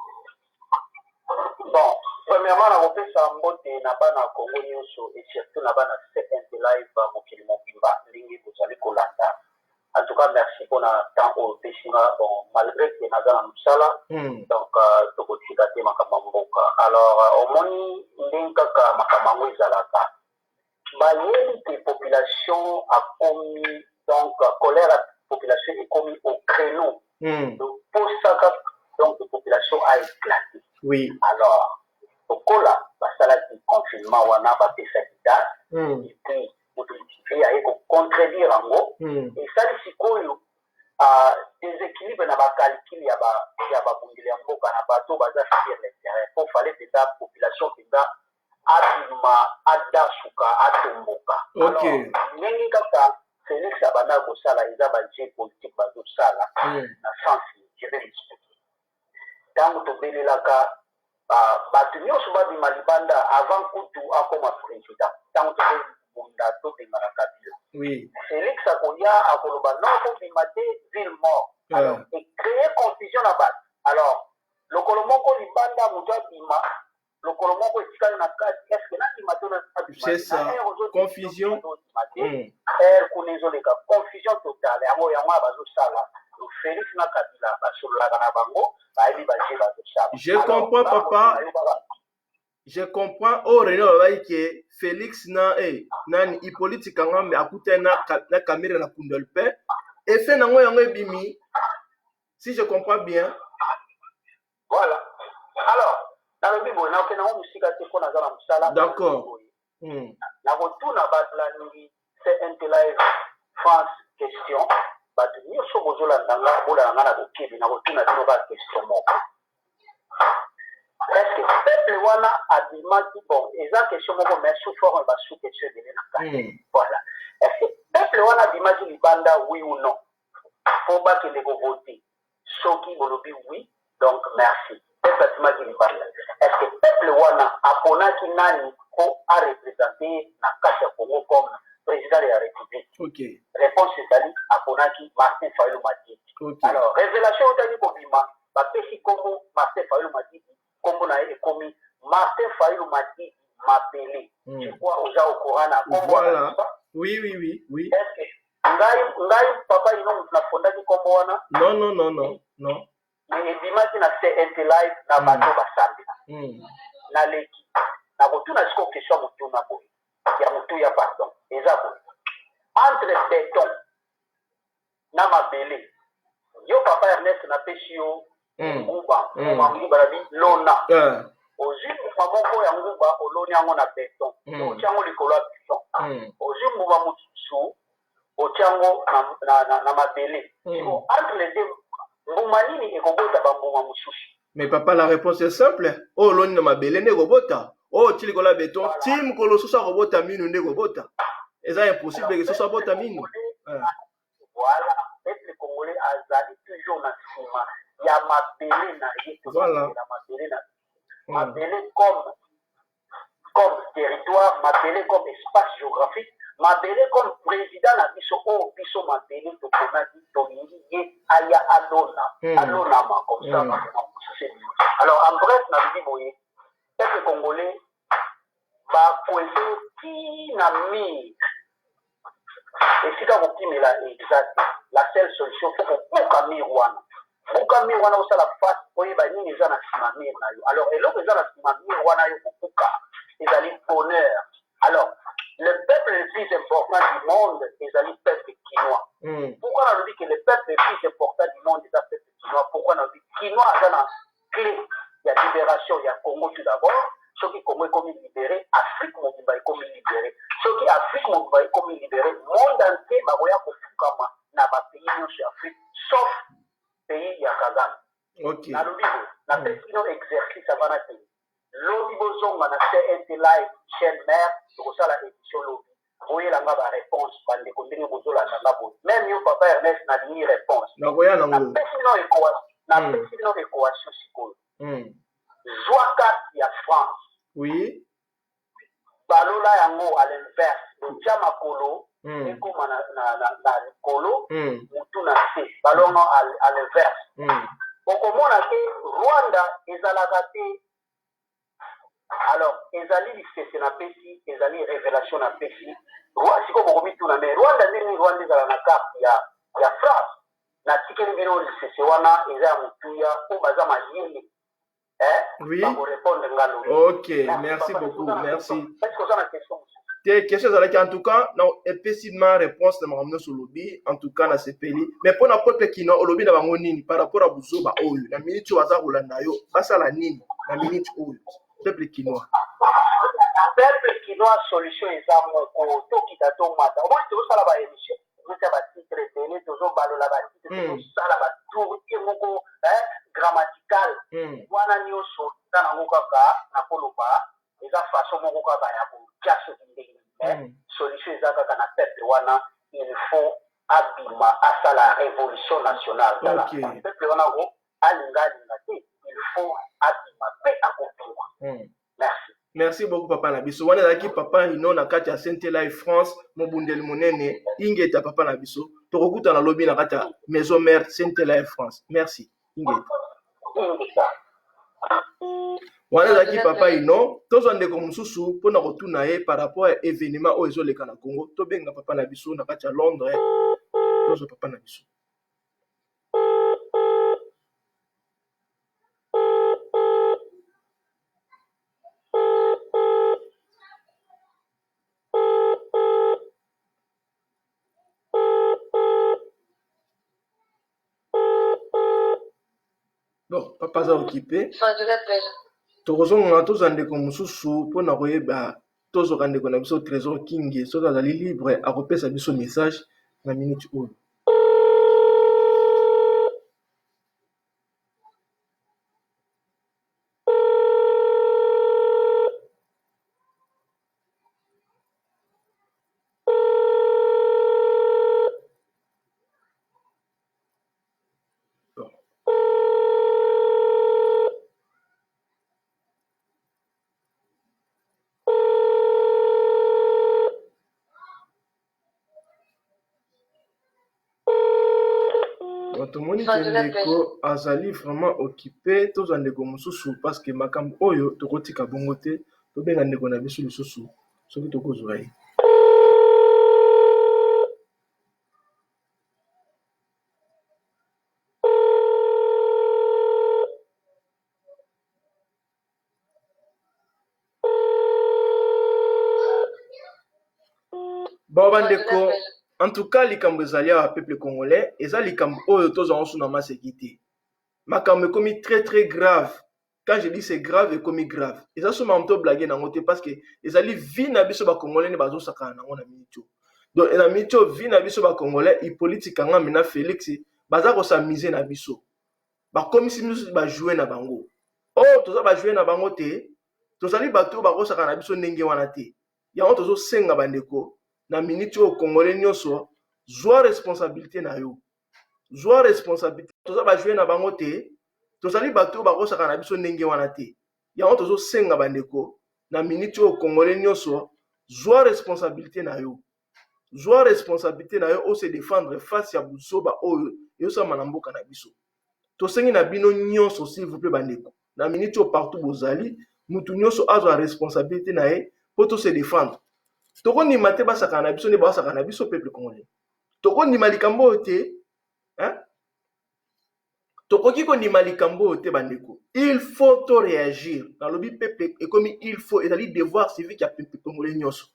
Bon, premièrement, na kopesa mbote na bana Congo nyonso et surtout na bana CNT live mokili mobimba ndenge bozali kolanda. En tout cas, merci pour le temps au Pessinga. Bon, malgré que naza na musala, donc tokotika te makamamboka. Alors, au moni ndenge kaka makamango ezalaka. Bayeli que population a commis donc colère la population est commis au créneau. Donc pour ça donc la population a éclaté. Oui. Alors, au cola, basala du confinement wana ba pesa date et puis il y a eu contredire en gros et ça les sikoyo déséquilibre na ba calcul ya ba bundeli ya mboka na bato baza sur le terrain pour fallait que la population penda adima adasuka atomboka. OK. Nyengi kaka Félix abana ko sala eza ba jeu politique bazo sala na sens je vais expliquer. Tango to belelaka bato nyonso babima libanda avant kutu akoma président tango to bunda to bengana Kabila. Oui. Félix akoya akoloba non bobima te ville mort. Alors et créer confusion na bato. Alors lokolo moko libanda moto abima lokolo moko etikali na kati est-ce que na bima to na c'est ça confusion kunezoleka confusion totale yango abazosala Félix na Kabila basololaka na bango bayebi baje bazosala. Je comprends papa. Je comprends au réunion que Félix na nani Hippolyte Kangame akuta na caméra na kundolpe et fait nango yango ebimi si je comprends bien. Voilà. Alors dans le bibo na okena ngo musika te ko na za na musala. D'accord. Na kotuna batla ni c'est un live France question bato nyonso bozolanda nga bolanda na bokebi na kotuna bino ba question moko. Est-ce que peuple wana abimaki bon eza question moko mais sous forme ba sous question de na voilà. Est-ce que peuple wana abimaki libanda oui ou non? Faut pas que les voter. Soki bolobi oui donc merci. Peuple abimaki libanda. Est-ce que peuple wana aponaki nani ko a représenter na kati ya Congo comme président de la République? OK. Réponse c'est-à-dire aponaki Martin Fayulu Madidi. Okay. Alors révélation otani kobima bapesi kombo Martin Fayulu Madidi kombo na ye komi Martin Fayulu Madidi Mapele. Tu vois aux au courant na kombo. Voilà. Oui. Est-ce que ngai papa ino na fondaki kombo wana? Non. Mais ebimaki na CNT live na bato basambi. Na leki. Na kotuna siko question mutu na boye. Ya mutu ya pardon. Eza boye. Entre béton na mabele. Yo papa Ernest na pesi yo nguba. Nguba la bi lona. Ozi moko ya nguba oloni yango na béton. Otiango likolo ya béton. Ozi nguba mutu otiango na mabele. Entre les deux Mbumanini ekobota bambuma mususu. Mais papa la réponse est simple. Oh loni na mabele ne robota. Oh tili kola béton, tim kolo sosa robota minu ne robota. C'est impossible que ce soit bota minu. Voilà, peuple congolais azali toujours na sima ya mabele na yeto. Voilà. Mabele comme territoire, mabele comme espace géographique, mabele comme président na biso o biso mabele to konaki to yingi aya alona ma comme ça. Alors en bref na bibi boye peuple congolais ba poser qui na mi et si quand vous mettez la seule solution c'est que buka mirwana au la face oye ba nini eza na sima mir na yo alors eloko eza na sima mir wana yo buka ezali bonheur alors le peuple le plus important du monde est le peuple chinois. Pourquoi on a dit que le peuple le plus important du monde est le peuple chinois? Pourquoi on a dit que Chinois a la clé? Il y a libération, il y a Congo tout d'abord. Ceux qui Congo est comme libéré, Afrique est comme libéré. Ceux qui Afrique est comme libéré, le monde entier va voir que Fukama n'a pas payé sur Afrique, sauf pays Yakagam. Ok. Dans le niveau, la personne exercice avant la télé. L'Obibozong, on a fait un live, chaîne mère, pour ça la édition Lobby. Vous voyez la réponse, même yo papa Ernest n'a ni réponse. Na koya na nango. personne équation psychologique. Joie 4 il y a France. Oui. Balola yango à l'inverse, le Djamakolo, et comme na Kolo, Mutuna C. Balola à l'inverse. Donc au monde Rwanda ezalakate. Alors, ezali c'est na pesi, ezali révélation na pesi. Rwanda siko bokomi tuna mais Rwanda ndeni Rwanda ezala na carte ya France. Na tikeli bino c'est wana eza mutuya ko baza mayele. Oui. Ok, merci beaucoup, merci. Est-ce que vous avez une question? Tes questions en tout cas, non, effectivement, réponse de mon sur lobby, en tout cas, dans ces pays. Mais pour n'importe qui, non, lobby n'a pas nini par rapport à Bouzo, bah, oh, la minute où Aza Rolanda, yo, pas ça la nini, la minute où, peuple quinois. Peuple quinois, solution, et ça, mon toki dato mata. Au moins, tout ça, là-bas, émission. Vous savez, titre, télé, toujours, balo, là-bas, titre, ça, là-bas, tout, grammatical. Wana nyoso, dans la mokaka, na koloba, et la façon moko kaka ya ko kiaso ndenge. Solution ezaka kana peuple wana, il faut abima à la révolution nationale. Okay. Peuple wana go alinga te, il faut abima pe accomplir. Merci. Merci beaucoup papa na biso. Wana zaki papa ino na kati ya Sainte Life France, mo bundel monene, ingeta papa na biso. Tokokuta na lobby na kati ya Maison Mère Sainte Life France. Merci. Ingeta. Wana zaki papa ino, tozo ndeko mususu pona kotuna ye par rapport à événement o ezoleka na Congo. To benga papa na biso na kati ya Londres. Tozo papa na biso. Bon, papa za occupé. Tozonga tozandeko mususu pona koyeba tozoka ndeko na biso trésor king soki azali libre akopesa biso message na minute oyo. Tout le monde ndeko azali vraiment occupé toza ndeko mususu parce que makambo oyo tokotika bongo te tobenga ndeko na biso lisusu soki tokozwa ye. Bon bandeko, en tout cas likambo ezali ya peuple congolais eza likambo oyo tozango suna masekite. Makambo ekomi très grave. Quand je dis c'est grave ekomi grave. Eza suma mto blaguer nango te parce que ezali vie na biso ba congolais ne bazo sakana nango na minute. Donc na minute vie na biso ba congolais i politique nga mina Félix baza ko s'amuser na biso. Ba comme si nous ba jouer na bango. Oh toza ba jouer na bango te. Tozali bato ba ko sakana na biso ndenge wana te. Yango tozo senga bandeko. Na minute au Congolais nyonso zwa responsabilité na yo. Zwa responsabilité. Toza ba jouer na bango te. Tozali bato ba ko sakana na biso ndenge wana te. Yango tozo senga bandeko na minute au Congolais nyonso zwa responsabilité na yo. Zwa responsabilité na yo o se défendre face ya busoba oyo yo sa manamboka na biso. To sengi na bino nyonso s'il vous plaît bandeko. Na minute au partout bozali, mutu nyonso azwa responsabilité na ye pour to se défendre. Toko ni mate basaka na biso ne basaka na biso peuple congolais. Toko ni malikambo te, hein? Toko kiko ni malikambo te bandeko. Il faut to réagir. Dans le peuple et comme il faut et ali devoir civique ya peuple congolais nyonso.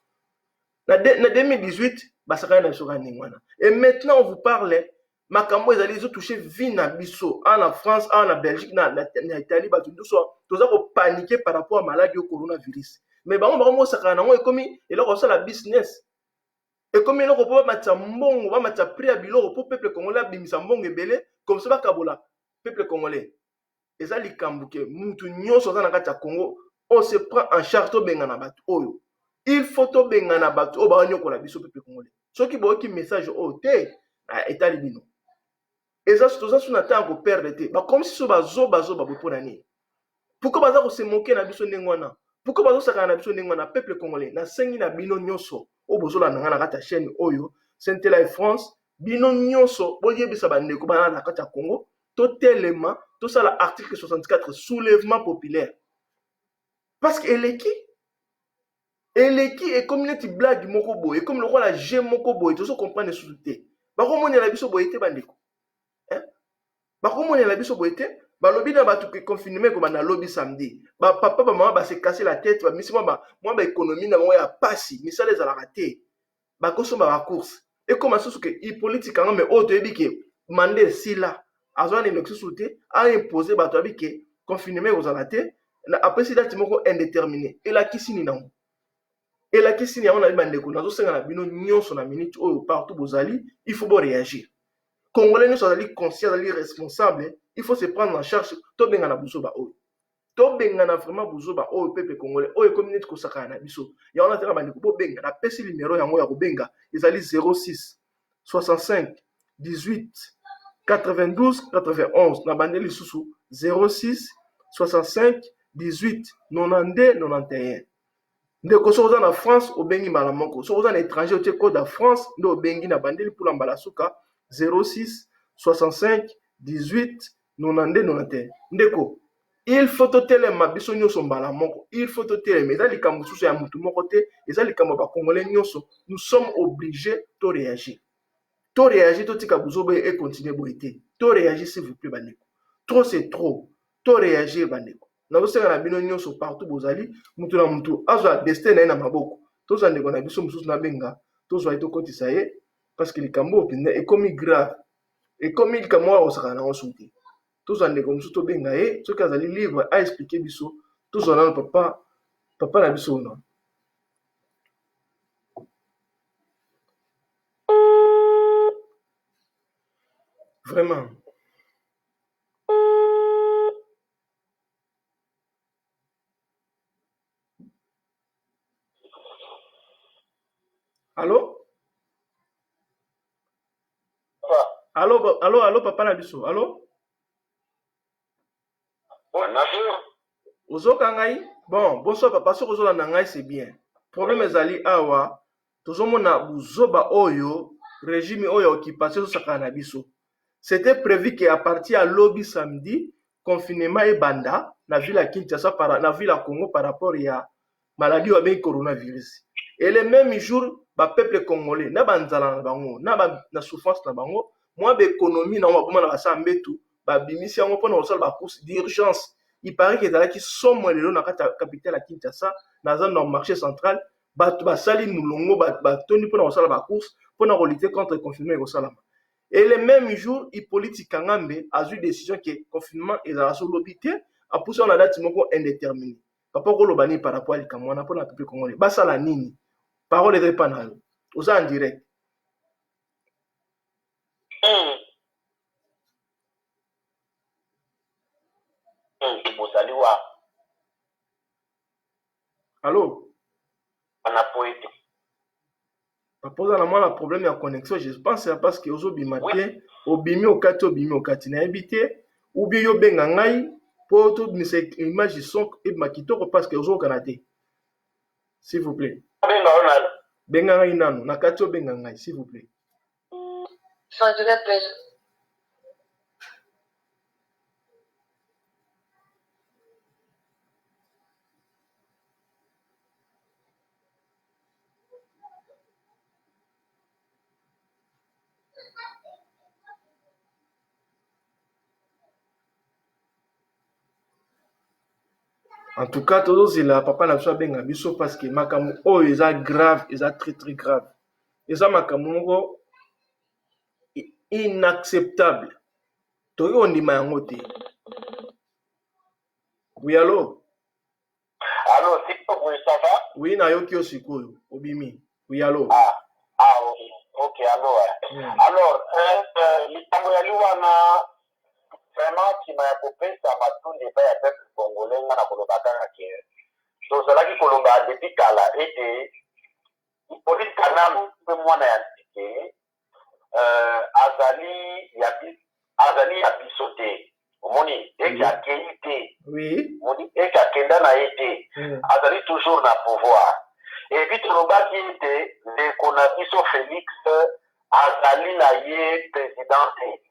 Na 2018, basaka na biso kaningwana. Et maintenant on vous parle makambo ezali zo toucher vie na biso en France, en Belgique, na Italie, batu ndoso toza ko paniquer par rapport à maladie au coronavirus. Mais bango saka nango ekomi eloko ça la business. Ekomi eloko po matsa mbongo, ba matsa prix ya biloko po peuple congolais bimisa mbongo ebele comme ça bakabola peuple congolais. Eza likambo ke mutu nyonso za na kati ya Congo, on se prend en charge to benga na batu oyo. Il faut to benga na batu o ba nyokola biso peuple congolais. Soki boki message o te etali bino. Eza toza suna ta ko perdre te. Ba comme si so bazo ba pona ni. Pourquoi baza ko se moquer na biso ndengwana? Pourquoi bazo saka na biso ndengwana peuple congolais? Na sengi na bino nyonso o bozola na ngana kata chaîne oyo Sainte Life France, bino nyonso boye bisa bandeko bana na kata Congo, to telema to sala article 64 soulèvement populaire. Parce que eleki et comme une petite blague moko boy, et comme le roi la G moko boy, tout ça comprendre sous té. Ba ko moni la biso boyete bandeko. Hein? Ba ko moni la biso boyete, ba lobi na batu ke confinement ko ba na lobby samedi. Ba papa ba maman ba se casser la tête, ba misi moi ba économie na moi ya passi, misala za la raté. Ba ko so ba course. Et comme ça que Hippolyte quand mais autre ebi ke mandé si là, azwa ni lexe sous té, a imposé ba to abi ke confinement aux alaté, après c'est date moko indéterminé. Et la kisini nango. Et la question est, on a dit, na minute partout bozali, il faut réagir. Congolais nous sommes conscients, responsables, il faut se prendre en charge. To benga na buso ba o. To benga na vraiment buso ba o peuple congolais. O e communauté ko saka na biso. Ya on a tera bandeko po benga na pesi numéro yango ya ko benga. Ezali 06 65 18 92 91 na bandeli susu 06 65 18 92 91. Ndeko soza na France obengi mbala moko, soza na étranger otie code de France ndo obengi na bandeli pour mbala suka 06 65 18 92 91. Ndeko il faut to telema biso nyonso mbala moko, il faut to telema eza likambo susu ya mutu moko te, eza likambo ba congolais nyonso, nous sommes obligés to réagir. To réagir to tika buzobe et continuer boité. To réagir s'il vous plaît bandeko. Trop c'est trop. To réagir bandeko. Nazosenga na bino nyonso partout bozali mutu na mutu azwa destin na maboko toza ndeko na biso mususu na benga tozwa ito kotisa ye parce que likambo opinde ekomi grave ekomi likambo osaka na osuti tozwa ndeko mususu to benga ye soki azali libre a expliquer biso tozwa na papa na biso na vraiment. Allô? Allô, papa na biso. Allô? Ozoka ngai? Bon, bonsoir papa, so ozola na ngai c'est bien. Problème ezali awa, tozomona buzoba oyo, régime oyo occupation saka na biso. C'était prévu qu'à partir à lobby samedi, confinement et banda, na ville à Kinshasa, na ville à Congo par rapport à maladie ou coronavirus. Et le même jour, ba peuple congolais, na banzala na bango, na souffrance na bango, moi l'économie na moi na basambetu, ba bimisi yango pona osala ba course d'urgence. Il paraît que dans la qui somme le na capitale à Kinshasa, dans un marché central, ba sali mulongo ba toni pona osala ba course pona lutter contre le confinement et osala. Et le même jour, Hippolyte Kangambe a eu décision que le confinement est à la solobité, a poussé en la date indéterminée. Papa Kolobani par rapport à l'Ikamwana pour la peuple congolais. Basa la nini. Parole est pas dans l'eau. En direct. Allô? Papa na moi le problème de connexion, je pense c'est parce que ozobi matin, obimi okati na habité ou bien yo benga ngai pour tout mais c'est image son et makitoko parce que ozo kanate. S'il vous plaît. Benga ngai nanu na kati benga ngai s'il vous plaît. Sans du plaisir. En tout cas, tous la papa n'a pas bien abisso parce que makamu oh ils sont grave, ils sont très très grave. Ils sont makamu inacceptable. Toi on dit mayangote. Oui allô. Allô, c'est oui, ça va? Oui na yoki osikoyo obimi. Oui allô. Oui. Ok, alors. Alors, litambo ya liwana vraiment qui m'a coupé ça m'a tout débat à peuple congolais na kolobaka ke. Donc cela qui koloba depuis kala était police kanam pe mwana ya tike azali ya bisote. Omoni eki akeite. Oui. Omoni eki akenda na ete. Azali toujours na pouvoir. Et puis tolobaki ete ndeko na biso Félix azali na ye présidente.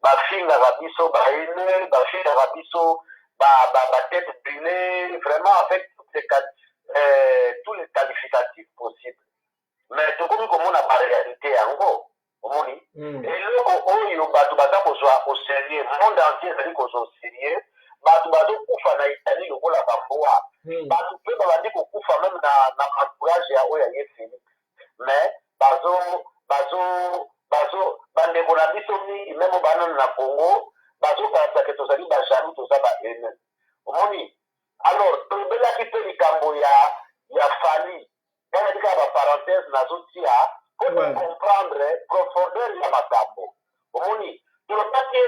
Bafingaka biso baene, bafingaka biso tête brûlée, vraiment avec tous les qualificatifs possibles. Mais tokomi komona ba réalité yango. Omoni eloko oyo bato baza kozwa au sérieux, monde entier ezali kozwa au sérieux, bato bazokufa na Italie lokola bambwa, bato mpe babandi kokufa meme na entourage ya oyo aye Félix. Mais bandeko na biso mingi meme banano na Congo bazokanisa ke tozali bajaloux toza baene. Omoni alors tobelaki mpe likambo ya Fally yanadi kaka baparenthèse nazotia po comprendre profondeur ya makambo. Omoni tolobaki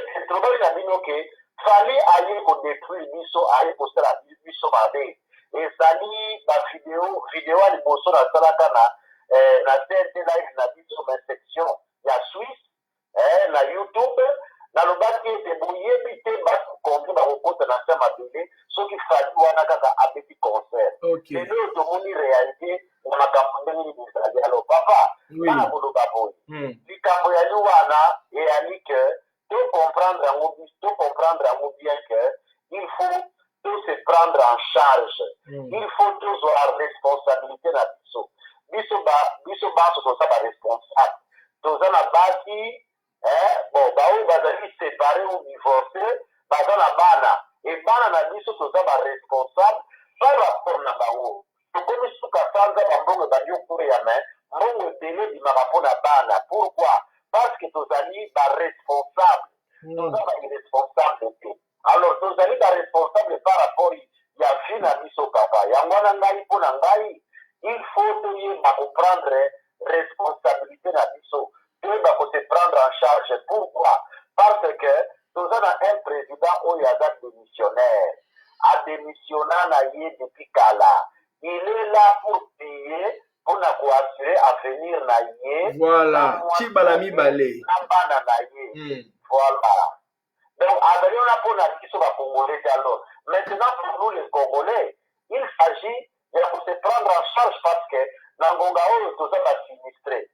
na bino ke Fally aye kodétruire biso, aye kosala biso mabe, ezali bavideo ya liboso nasalaka na TNT live na biso na section ya Suisse na YouTube nalobaki ete boyebi te bato kongi bakokota na se mabele soki Fally wana kaka abeti concert. Lelo tomoni réalité na makambo ndenge ezali. Alors papa bana koloba boye likambo ya liwana eyali ke to comprendre yango bien que il faut tout se prendre en charge. Il faut tous avoir responsabilité na biso. Biso baso toza ba responsable. Toza na basi baoyo bazali séparé ou divorcé baza na bana. Et bana na biso toza ba responsable par rapport na bango. Tokomi suka sanza bambongo bandi okure ya main, mbongo ebele bimaka mpo na bana. Pourquoi? Parce que tozali ba responsable. Toza ba irresponsable te. Alors tozali ba responsable par rapport ya vie na biso papa. Yango wana ngai mpo na ngai il faut toyeba koprendre responsabilité na biso. Toyeba ko se prendre en charge. Pourquoi? Parce que toza na un président oyo aza démissionnaire. Adémissionna na ye depuis kala. Il est là pour payer, pour assurer avenir na ye. Voilà. Chibalami balé. Na bana na ye. Voilà. Donc, avec on a qui sont les Congolais alors. Maintenant, pour nous les Congolais, il s'agit de se prendre en charge parce que dans Ngongao, tout ça va sinistrer.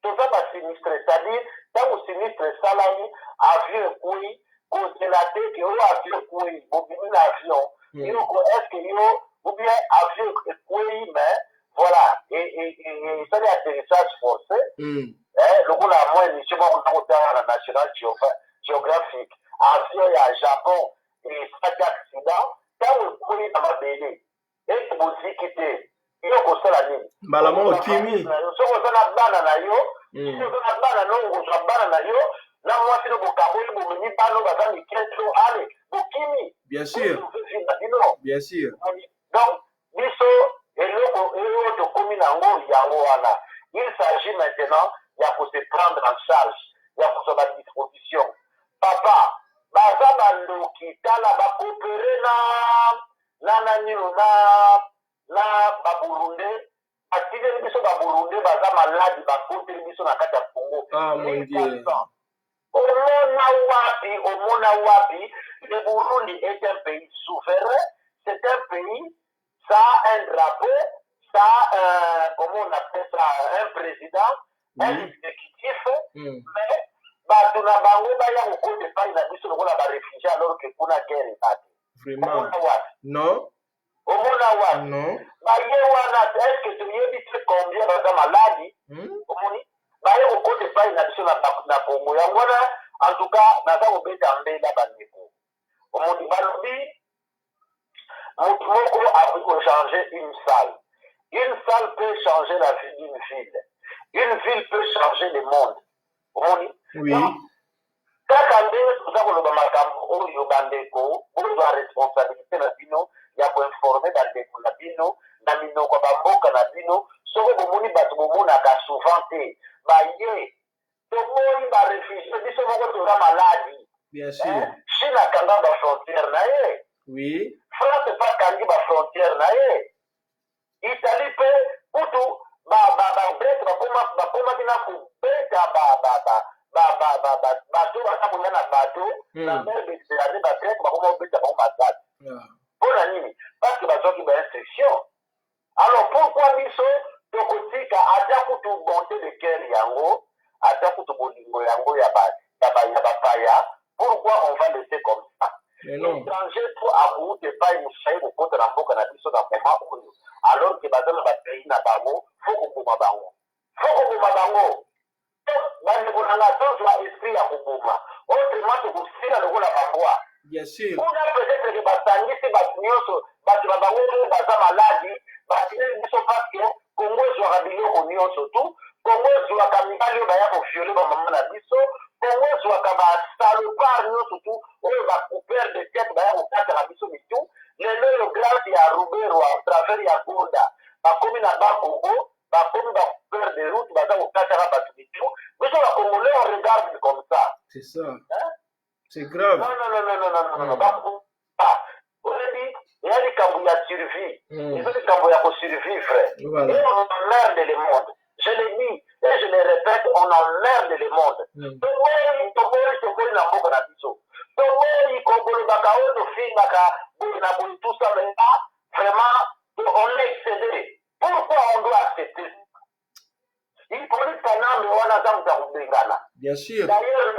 Tout ça va sinistrer. C'est-à-dire, quand vous sinistrez salami, avion couille, congélaté, que vous avion couille, vous venez l'avion, est-ce que vous, ou bien avion couille, mais voilà, et ça, l'atterrissage forcé. Le coup, la moindre mission, on a la National Geographic, avion à Japon, et ça accident, quand vous prenez dans ma bébé, et que vous quittez, il y a aussi la ligne. Malamo Kimi. Si vous avez un banana, si vous avez un banana, vous avez un banana, là, moi, si vous avez un banana, vous avez un Kimi. Bien sûr. Bien sûr. Donc, il s'agit maintenant de se prendre en charge, de se mettre à disposition. Papa, baza bandoki tala ba coopérer na baburunde atile biso baburunde baza maladi ba côté biso na kati ya Congo. Ah mon Dieu. Omona wapi, le Burundi est un pays souverain, c'est un pays, ça a un drapeau, ça a comment on appelle ça, un président, un exécutif, mais bato na bango baya kokote pai na biso lokola ba réfugié alors que kuna guerre ebati. Vraiment. Non. Omona wapi? Non. Baye wana est-ce que tuyebi te combien baza maladi? Omoni baye kokote pai na biso na Congo yango wana en tout cas naza kobeta mbela bandeko. Omoni balobi Moko a pu changer une salle. Une salle peut changer la vie d'une ville. Une ville peut changer le monde. Oui. Kaka ndenge toza koloba makambo oyo bandeko bozwa responsabilité na bino ya koinforme bandeko na bino na minoko bamboka na bino soki bomoni bato bomonaka souvent te baye tomoni barefugie biso moko toza maladi. Bien sûr. Chine akanga bafrontière na ye. Oui. France mpe akangi bafrontière na ye. Italie mpe kutu babete bakomaki na kobeta bato baza koya na bato na mer méditerranée bagreke bakoma kobeta bango masasi. Mpo na nini? Parce que bazwaki bainstruction. Alors pourquoi biso tokotika ata kutu bonté de cœur yango ata kutu bolingo yango ya bapaya? Pourquoi on va laisser comme ça? L'étranger to akuute epai mosayi kokota na mboka na biso na moma oyo alors ke baza na bapays na bango fo koboma bango. Bandeko na nga tozwa esprit ya koboma autrement tokosila lokola bambwa. Bien sûr. Kuna peut-être ke basangisi bato nyonso bato na bango oyo baza maladi batili biso parce que Congo ezwaka biloko nyonso tu. Congo ezwaka mibali oyo baya kofiole bamama na biso. Congo ezwaka basalopard nyonso tu oyo bacoupeur de tête baya kokataka biso mitu. Lelo oyo grâce ya Rubero à travers ya Goda bakomi na bakongo bakomi bacoupeur de route baza kokataka bato mitu. Biso bakongolais on regarde comme ça. C'est ça. Hein? C'est grave. Non. Oyebi eya likambo ya survie. Eza likambo ya kosurvivre. Voilà. Et on emmerde le monde. Je le dis et je le répète, on emmerde le monde. Tokoli na mboka na biso. Tokoli kokolobaka oyo tofingaka boye na boye tout ça mais vraiment on est excédé. Pourquoi on doit accepter ça? Il faut que kanambe wana za muza kubengana. Bien sûr. D'ailleurs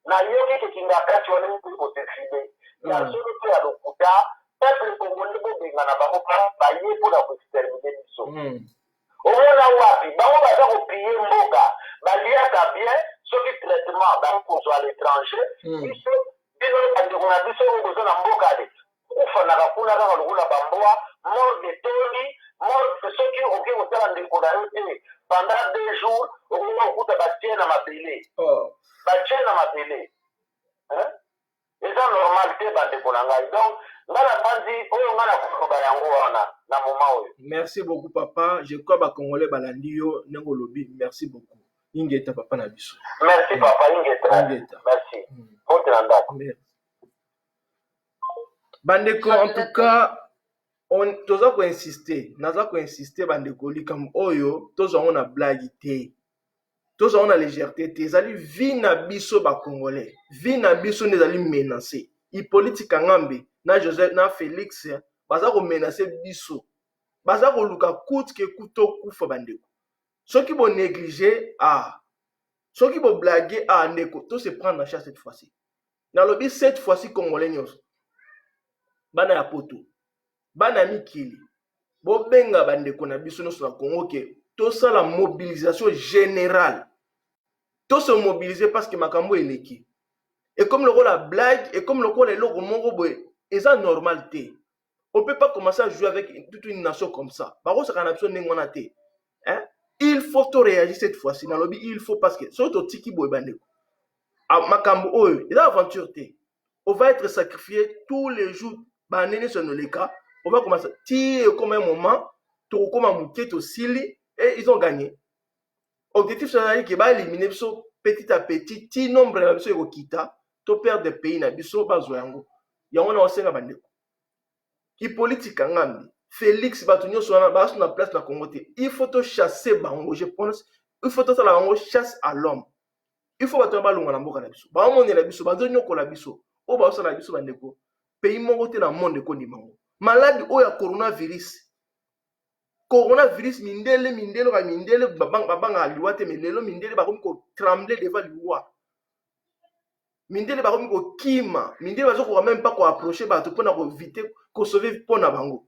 nayoki tekingaka kati wana mtu kosefide. Ya solo to ya lokuta peuple congolais bobengana bango baye mpona koextermine biso. omona wapi bango baza kopie mboka baliaka bien soki traitement bakozwa à l'étranger biso bino bandeko na biso oyo koza na mboka de kufanaka kuna kaka lokola bambwa morgue etoli morgue soki oke kosala ndeko na yo te pendant 2 jours okoka kokuta batie na mabele batie na mabele eza normal te bandeko na ngai donc ngai na bandi oyo ngai na koloba yango wana na moma oyo. Merci beaucoup papa, je crois bakongolais balandi yo ndenge olobi. Merci beaucoup ingeta papa na biso. Merci papa ingeta. Merci bote na ndako. Bandeko en tout cas on toza ko insister naza ko insister bandeko likambo oyo tozango na blague te tozango na légèreté te ezali vie na biso bakongolais vie na biso nezali menacé Hippolyte Kangambe na Joseph na Félix baza ko menacer biso baza ko luka coûte que couteau kufa bandeko soki bo négliger soki bo blaguer ndeko to se prendre en charge cette fois-ci na lobi cette fois-ci congolais nyonso bana ya poto bana mikili bobenga bandeko na biso nyonso na Congo ke tosala mobilisation générale to se mobiliser parce que makambo eleki et comme le la blague et comme le eloko moko boye eza normal te. On peut pas commencer à jouer avec toute une nation comme ça. Il faut to réagir cette fois-ci dans lobby il faut parce que surtout tiki boy bandeko makambo oyo eza aventure te. On va être sacrifié tous les jours banene sur nos cas. On va commencer tirer comme un moment to comme un mouquet to sili et ils ont gagné. Objectif c'est que ba éliminer biso petit à petit ti nombre na biso eko kita to perdre des pays na biso bazo yango yango na osenga bandeko Hippolyte Kangambe Félix Batunyo sona baso na place na Congo te il faut to chasser bango je pense il faut to sala bango chasse à l'homme il faut bato balunga na mboka na biso ba moni na biso bazo nyoko la biso o ba sala biso bandeko pays moko te na monde ko ndimango malade o ya coronavirus mindele ka mindele babanga liwa te melelo mindele ba ko trembler devant liwa mindele ba ko kima mindele ba ko même pas ko approcher ba to pona ko éviter ko sauver pona bango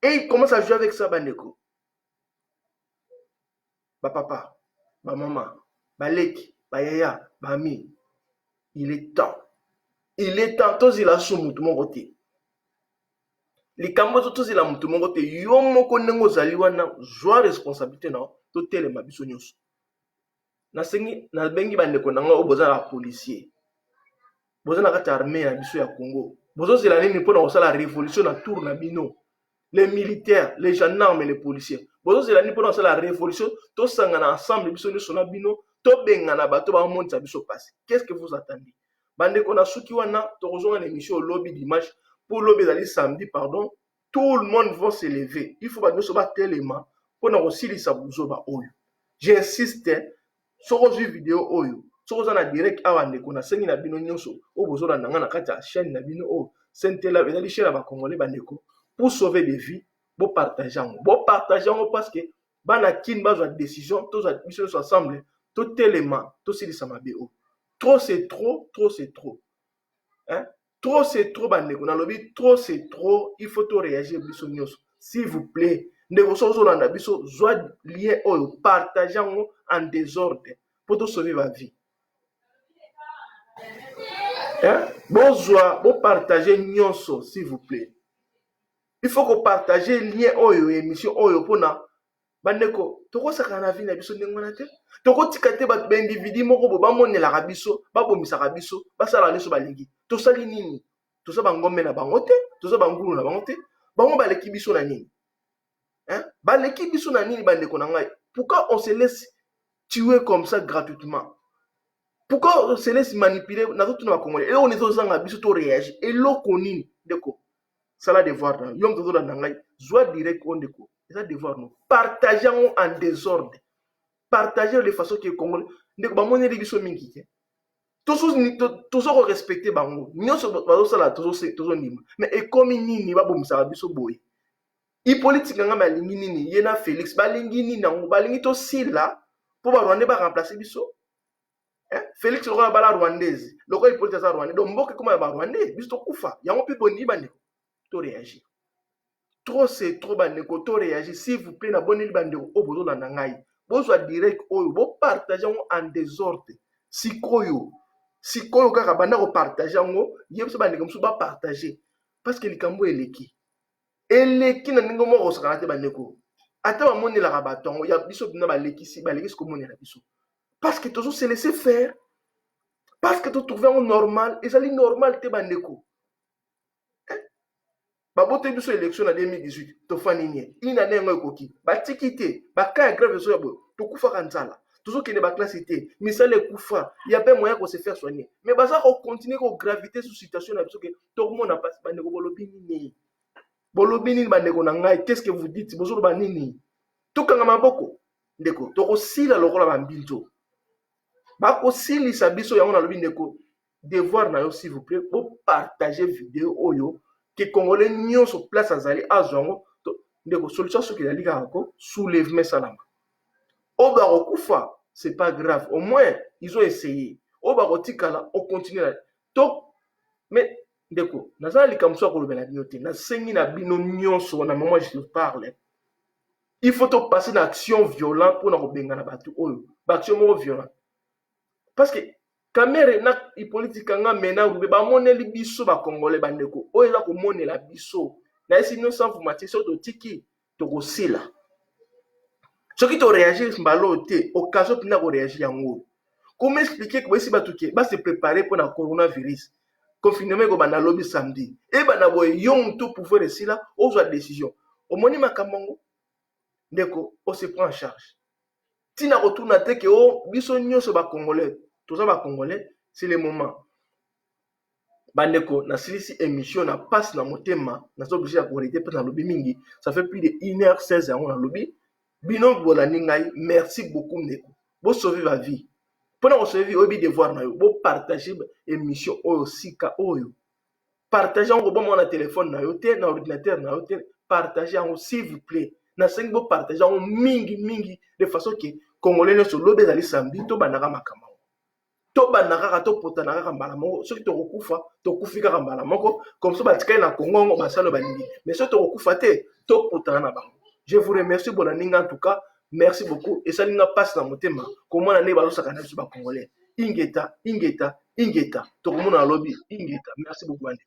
et il commence à jouer avec ça bandeko ba papa ba maman ba leki ba yaya ba mi il est temps tous il a son mutu mon côté likambo zo tozela mutu moko te yo moko ndenge ozali wana zwa responsabilité na totelema biso nyonso nabengi bandeko na nga oyo boza na policier boza na kati armée na biso ya Congo bozozela nini mpona kosala révolution na tour na bino les militaires les gendarmes les policiers bozozela nini mpona kosala révolution tosangana ensemble biso nyonso na bino tobengana bato bamonisa biso pasi. Qu'est-ce que vous attendez? Bandeko na suki wana tokozonga na émission au lobby dimanche pour lobby ezali samedi pardon, tout le monde va se lever. Il faut que ba telema pona kosilisa buzoba oyo. J'insiste soko zwi vidéo oyo soko na direct awa ndeko na sengi na bino nyonso o bozola nanga na kati ya chaîne na bino o sentela ezali chaîne ba congolais bandeko pour sauver des vies bo partager parce que bana kin bazwa décision tous biso ensemble tout telema to silisa mabe o. Trop c'est trop, trop c'est trop. Hein? Trop c'est trop, bandeko. Na lobi, trop c'est trop. Il faut tout réagir, biso nyos. S'il vous plaît. Ndeko sozo landa biso, zwa lien oyo, partageant en désordre pour tout sauver ma vie. Hein? Bonjour, bon partager nyonso, s'il vous plaît. Il faut que partager lien oyo, émission oyo, pour na. Bandeko, toko saka na vie na biso ndenge wana te. Toko tikate ba individu moko bo bamonela ka biso, ba bomisa ka biso, ba sala leso balingi. To sali nini? To so bangombe na bango te, to so bangulu na bango te. Bango baleki biso na nini? Hein? Baleki biso na nini bandeko na ngai? Pourquoi on se laisse tuer comme ça gratuitement? Pourquoi on se laisse manipuler na tout na Congolais? Et on est aux zanga biso to réagir. Et loko nini? Ndeko. Sala devoir na. Yom to na ngai, zwa direct on ndeko. C'est un devoir nous. Partageons en désordre. Partagez de façon que Congolais. Ndeko ba moneli biso mingi te. Tous respecter bango. Nyonso bazo sala tous nima. Mais et comme nini ba bomisa biso boy. I politique nga malingi nini yena Félix balingi nini nango balingi to sila pour ba Rwandais ba remplacer biso. Hein? Félix le roi bala rwandaise. Le roi politique za rwandais. Donc mboke comment ba rwandais biso to kufa. Yango pe boni bandeko. To réagir. Trop c'est trop bandeko to réagir s'il vous plaît na boneli bandeko o bozo na ngai. Bozo direct oyo bo partager en désordre. Sikoyo kaka banda ko partager ngo yebso bandeko mso ba partager parce que likambo eleki na ningo moko saka te bandeko. Ata ba monela ka batongo ya biso bina balekisi ko monela biso. Parce que toujours se laisser faire. Parce que to trouver un normal, et ça li normal te bandeko. Babote biso élection en 2018 to fanini ina nengo ekoki batikite baka grave so yabo to kufa kanzala toujours kende ba classe té misale kufa ya pe moyen ko se faire soigner mais baza ko continuer ko gravité sous situation na biso que tout le monde a passé bandeko bolobini bandeko na ngai qu'est-ce que vous dites bozolo banini to kanga maboko ndeko to ko sila lokola bambinto ba ko sili sa biso yango na lobi ndeko devoir na yo s'il vous plaît pour partager vidéo oyo que Congolais n'y sur place à Zali à Zongo, de solution ce qu'il a dit à soulèvement salama. Au Barokufa, c'est pas grave. Au moins, ils ont essayé. Au Barotikala, on continue là. Donc, mais, d'accord, Nazali comme ça pour le Benadinoté, na sengi na bino nyon sur na moment je te parle. Il faut te passer une action violente pour na benga na batu oyo. Action violente. Parce que Kamere na politique nga mena rube ba moneli biso ba Congolais bandeko o eza ko monela biso na esi no sans information to tiki to ko sila soki to réagir mbalo te occasion pina ko réagir yango comment expliquer que si batuke ba se préparer pour na coronavirus confinement ko bana lobby samedi e bana boy yong tout pouvoir de sila o zo décision o moni makamango ndeko o se prend en charge tina ko tuna te ke o biso nyonso ba Congolais. Tout ça va Congolais, c'est le moment. Bandeko, na silisi émission na passe na motema, na so obligé à corriger parce que na lobby mingi, ça fait plus de 1h16 na lobby. Bino bolani ngai, merci beaucoup ndeko. Bo sauver ma vie. Pendant sauver vie, obi devoir na yo, bo partager émission oyo sika oyo. Partager en bon na téléphone na yo, na ordinateur na yo, partager en s'il vous plaît. Na sengi bo partager en mingi de façon que Congolais ne so lobby zali samedi to banaka makama. To banaka to potana ka mbala moko soki to kokufa to kufika ka mbala moko comme ça batika na Congo basalo balingi mais soki to kokufa te to potana na bango. Je vous remercie pour la ninga en tout cas merci beaucoup et ça ninga passe na motema comment na ne ba saka na biso ba Congolais ingeta to komona lobby ingeta merci beaucoup bande.